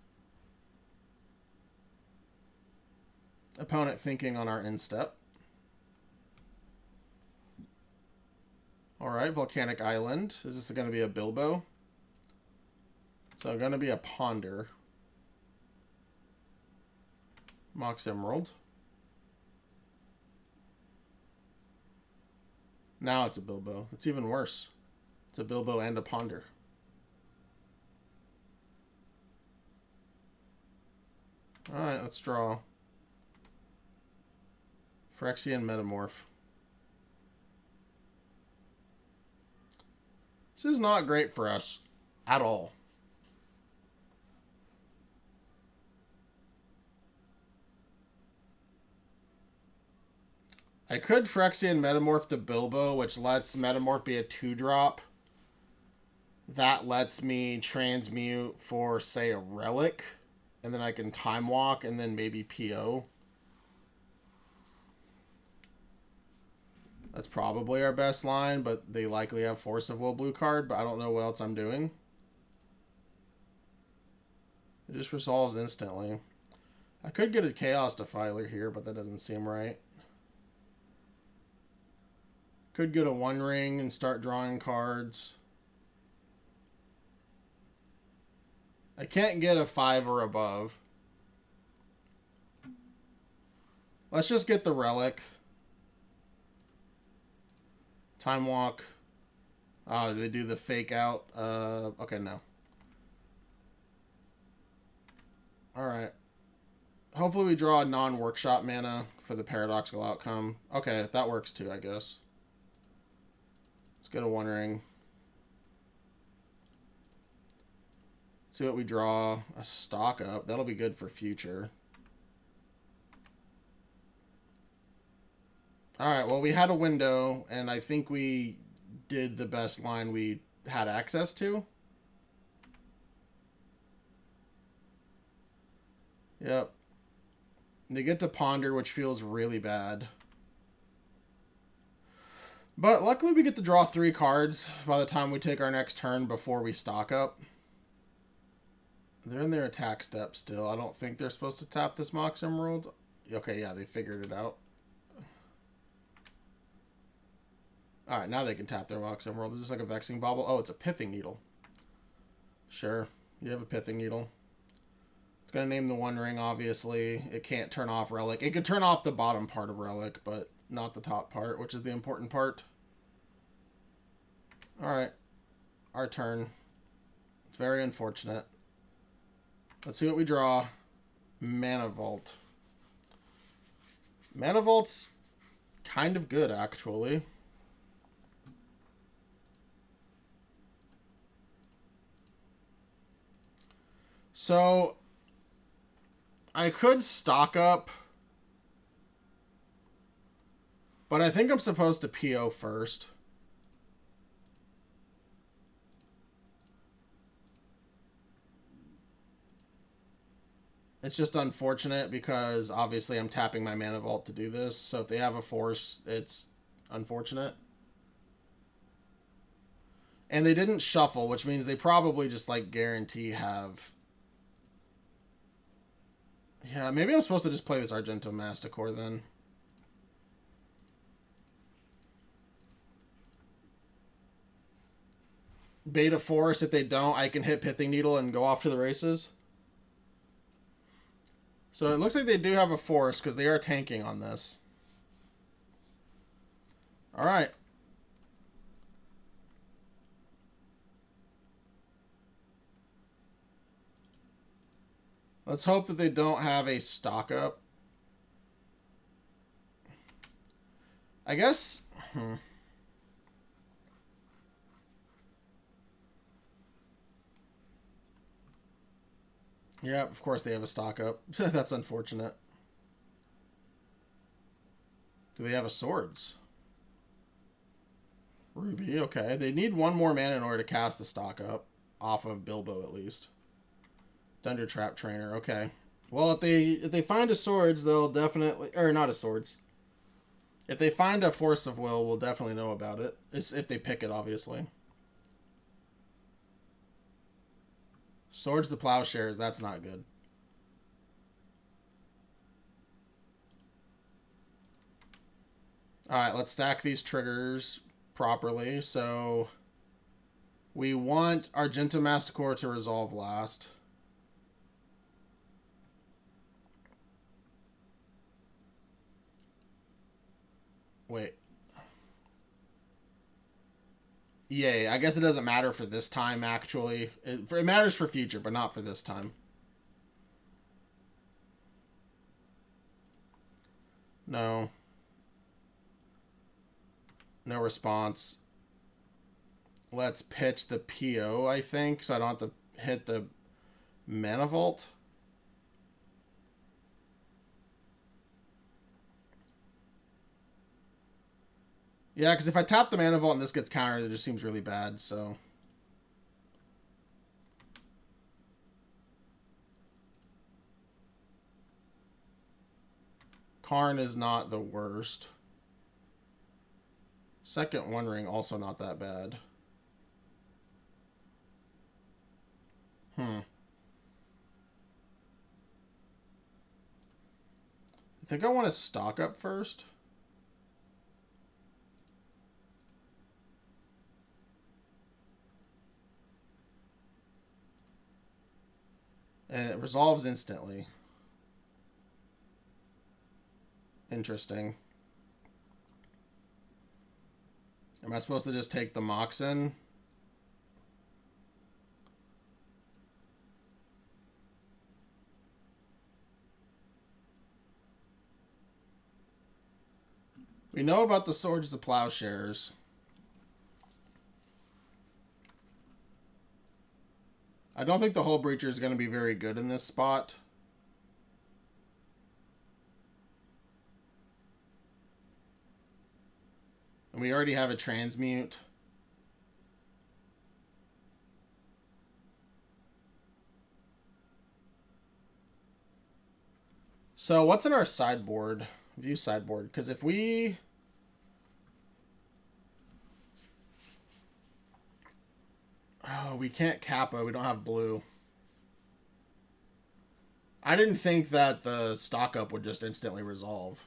Opponent thinking on our instep. Alright, Volcanic Island. Is this going to be a Bilbo? So going to be a Ponder. Mox Emerald. Now it's a Bilbo. It's even worse. It's a Bilbo and a Ponder. Alright, let's draw. Phyrexian Metamorph. This is not great for us at all. I could Phyrexian Metamorph to Bilbo, which lets Metamorph be a 2-drop. That lets me transmute for, say, a Relic. And then I can Time Walk and then maybe PO. That's probably our best line, but they likely have Force of Will blue card, but I don't know what else I'm doing. It just resolves instantly. I could get a Chaos Defiler here, but that doesn't seem right. Could get a 1-ring and start drawing cards. I can't get a 5 or above. Let's just get the Relic. Time Walk. Oh, do they do the fake out? Okay, no. Alright. Hopefully we draw a non-workshop mana for the paradoxical outcome. Okay, that works too, I guess. get a One Ring. See what we draw. A stock up. That'll be good for future. Alright, well, we had a window, and I think we did the best line we had access to. Yep. They get to ponder, which feels really bad. But luckily we get to draw 3 cards by the time we take our next turn before we stock up. They're in their attack step still. I don't think they're supposed to tap this Mox Emerald. Okay, yeah, they figured it out. Alright, now they can tap their Mox Emerald. Is this like a Vexing Bauble? Oh, it's a Pithing Needle. Sure, you have a Pithing Needle. It's going to name the One Ring, obviously. It can't turn off Relic. It could turn off the bottom part of Relic, but not the top part, which is the important part. Alright. Our turn. It's very unfortunate. Let's see what we draw. Mana Vault. Mana Vault's kind of good, actually. So, I could stock up, but I think I'm supposed to PO first. It's just unfortunate because obviously I'm tapping my Mana Vault to do this. So if they have a force, it's unfortunate. And they didn't shuffle, which means they probably just like guarantee have... Yeah, maybe I'm supposed to just play this Argento Masticore then. Beta Force, if they don't, I can hit Pithing Needle and go off to the races. So it looks like they do have a force because they are tanking on this. Alright. Let's hope that they don't have a stock up. I guess... Yeah, of course they have a stock up. That's unfortunate. Do they have a swords? Ruby, okay. They need 1 more mana in order to cast the stock up. Off of Bilbo, at least. Thunder Trap Trainer, okay. Well, if they find a swords, they'll definitely... Or, not a swords. If they find a Force of Will, we'll definitely know about it. It's if they pick it, obviously. Swords the Plowshares, that's not good. Alright, let's stack these triggers properly. So, we want Argento Masticore to resolve last. Wait. Yay, I guess it doesn't matter for this time, actually. It matters for future, but not for this time. No. No response. Let's pitch the PO, I think, so I don't have to hit the Mana Vault. Yeah, because if I tap the Mana Vault and this gets countered, it just seems really bad, so... Karn is not the worst. Second One Ring, also not that bad. I think I want to stock up first. And it resolves instantly. Interesting. Am I supposed to just take the Moxen? We know about the Swords to Plowshares. I don't think the Hull Breacher is going to be very good in this spot. And we already have a Transmute. So what's in our sideboard? View sideboard. Because if we... Oh, we can't Kappa. We don't have blue. I didn't think that the stock up would just instantly resolve.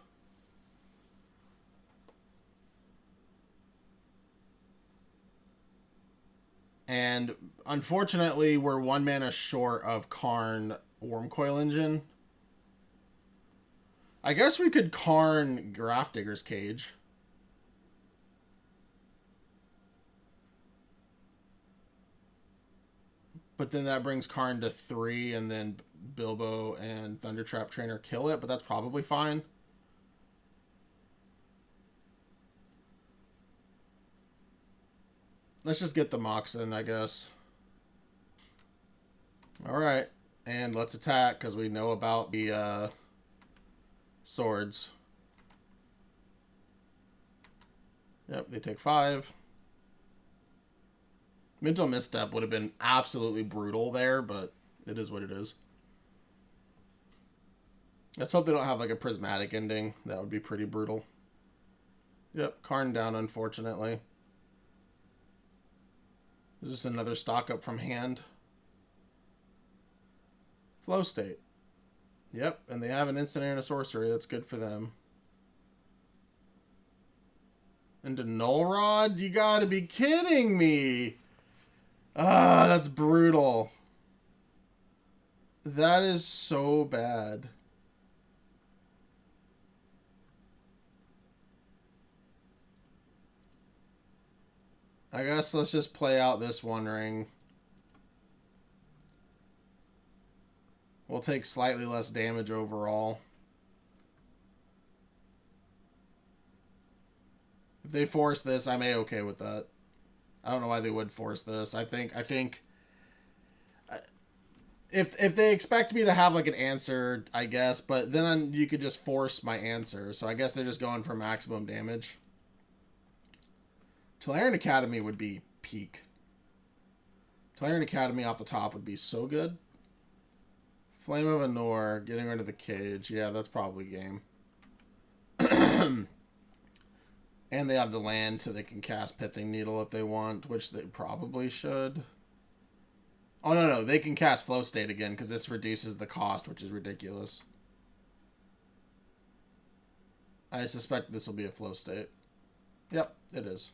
And unfortunately, we're 1 mana short of Karn Wormcoil Engine. I guess we could Karn Grafdigger's Cage. But then that brings Karn to 3, and then Bilbo and Thundertrap Trainer kill it, but that's probably fine. Let's just get the Moxen, I guess. Alright. And let's attack, because we know about the swords. Yep, they take 5. Mental Misstep would have been absolutely brutal there, but it is what it is. Let's hope they don't have like a prismatic ending. That would be pretty brutal. Yep, Karn down, unfortunately. Is this another stock up from hand? Flow state. Yep, and they have an instant and a sorcery. That's good for them. Into Null Rod? You gotta be kidding me! Ah, that's brutal. That is so bad. I guess let's just play out this One Ring. We'll take slightly less damage overall. If they force this, I'm A-okay with that. I don't know why they would force this. I think if they expect me to have like an answer, I guess, but then you could just force my answer. So I guess they're just going for maximum damage. Tolarian Academy would be peak. Tolarian Academy off the top would be so good. Flame of Anor, getting rid of the cage. Yeah, that's probably game. And they have the land so they can cast Pithing Needle if they want, which they probably should. Oh, no. They can cast Flow State again because this reduces the cost, which is ridiculous. I suspect this will be a Flow State. Yep, it is.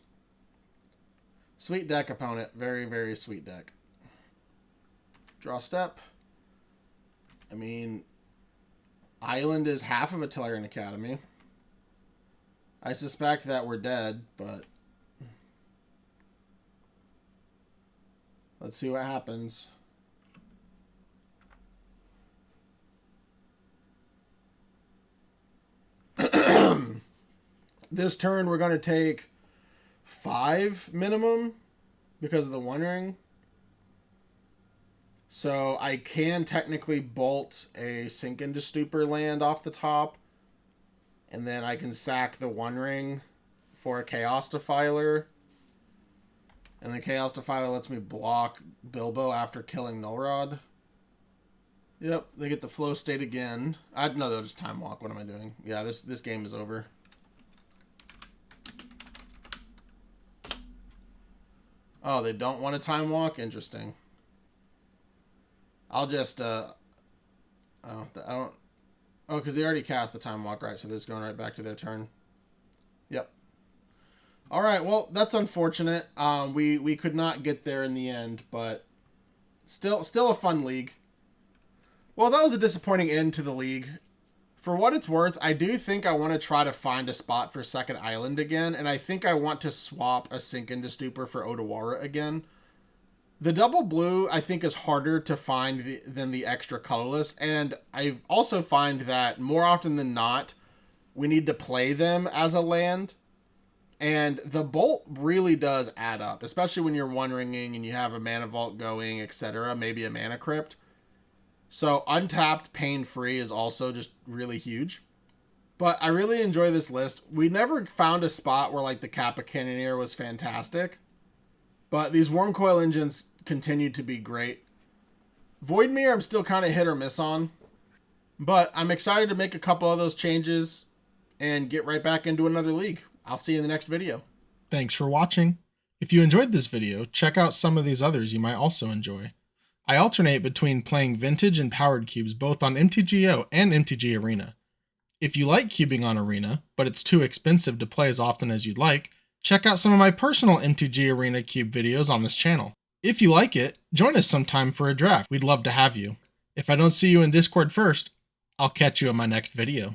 Sweet deck, opponent. Very, very sweet deck. Draw step. I mean, Island is half of a Tolarian Academy. I suspect that we're dead, but let's see what happens. This turn, we're going to take 5 minimum because of the One Ring. So I can technically bolt a Sink into Stupor land off the top. And then I can sack the One Ring for a Chaos Defiler. And the Chaos Defiler lets me block Bilbo after killing Nullrod. Yep, they get the Flow State again. No, they'll just Time Walk. What am I doing? Yeah, this game is over. Oh, they don't want a Time Walk? Interesting. I'll just, I don't... Oh, because they already cast the Time Walk, right? So they're just going right back to their turn. Yep. All right, well, that's unfortunate. We could not get there in the end, but still a fun league. Well, that was a disappointing end to the league. For what it's worth, I do think I want to try to find a spot for Second Island again, and I think I want to swap a Sink into Stupor for Odawara again. The double blue, I think, is harder to find than the extra colorless, and I also find that more often than not, we need to play them as a land, And the bolt really does add up, especially when you're one ringing and you have a mana vault going, etc. Maybe a mana crypt. So untapped, pain-free is also just really huge. But I really enjoy this list. We never found a spot where like the Kappa Cannoneer was fantastic. But these Wormcoil engines continue to be great. Voidmere I'm still kind of hit or miss on. But I'm excited to make a couple of those changes and get right back into another league. I'll see you in the next video. Thanks for watching. If you enjoyed this video, check out some of these others you might also enjoy. I alternate between playing Vintage and Powered Cubes both on MTGO and MTG Arena. If you like cubing on Arena, but it's too expensive to play as often as you'd like, check out some of my personal MTG Arena Cube videos on this channel. If you like it, join us sometime for a draft. We'd love to have you. If I don't see you in Discord first, I'll catch you in my next video.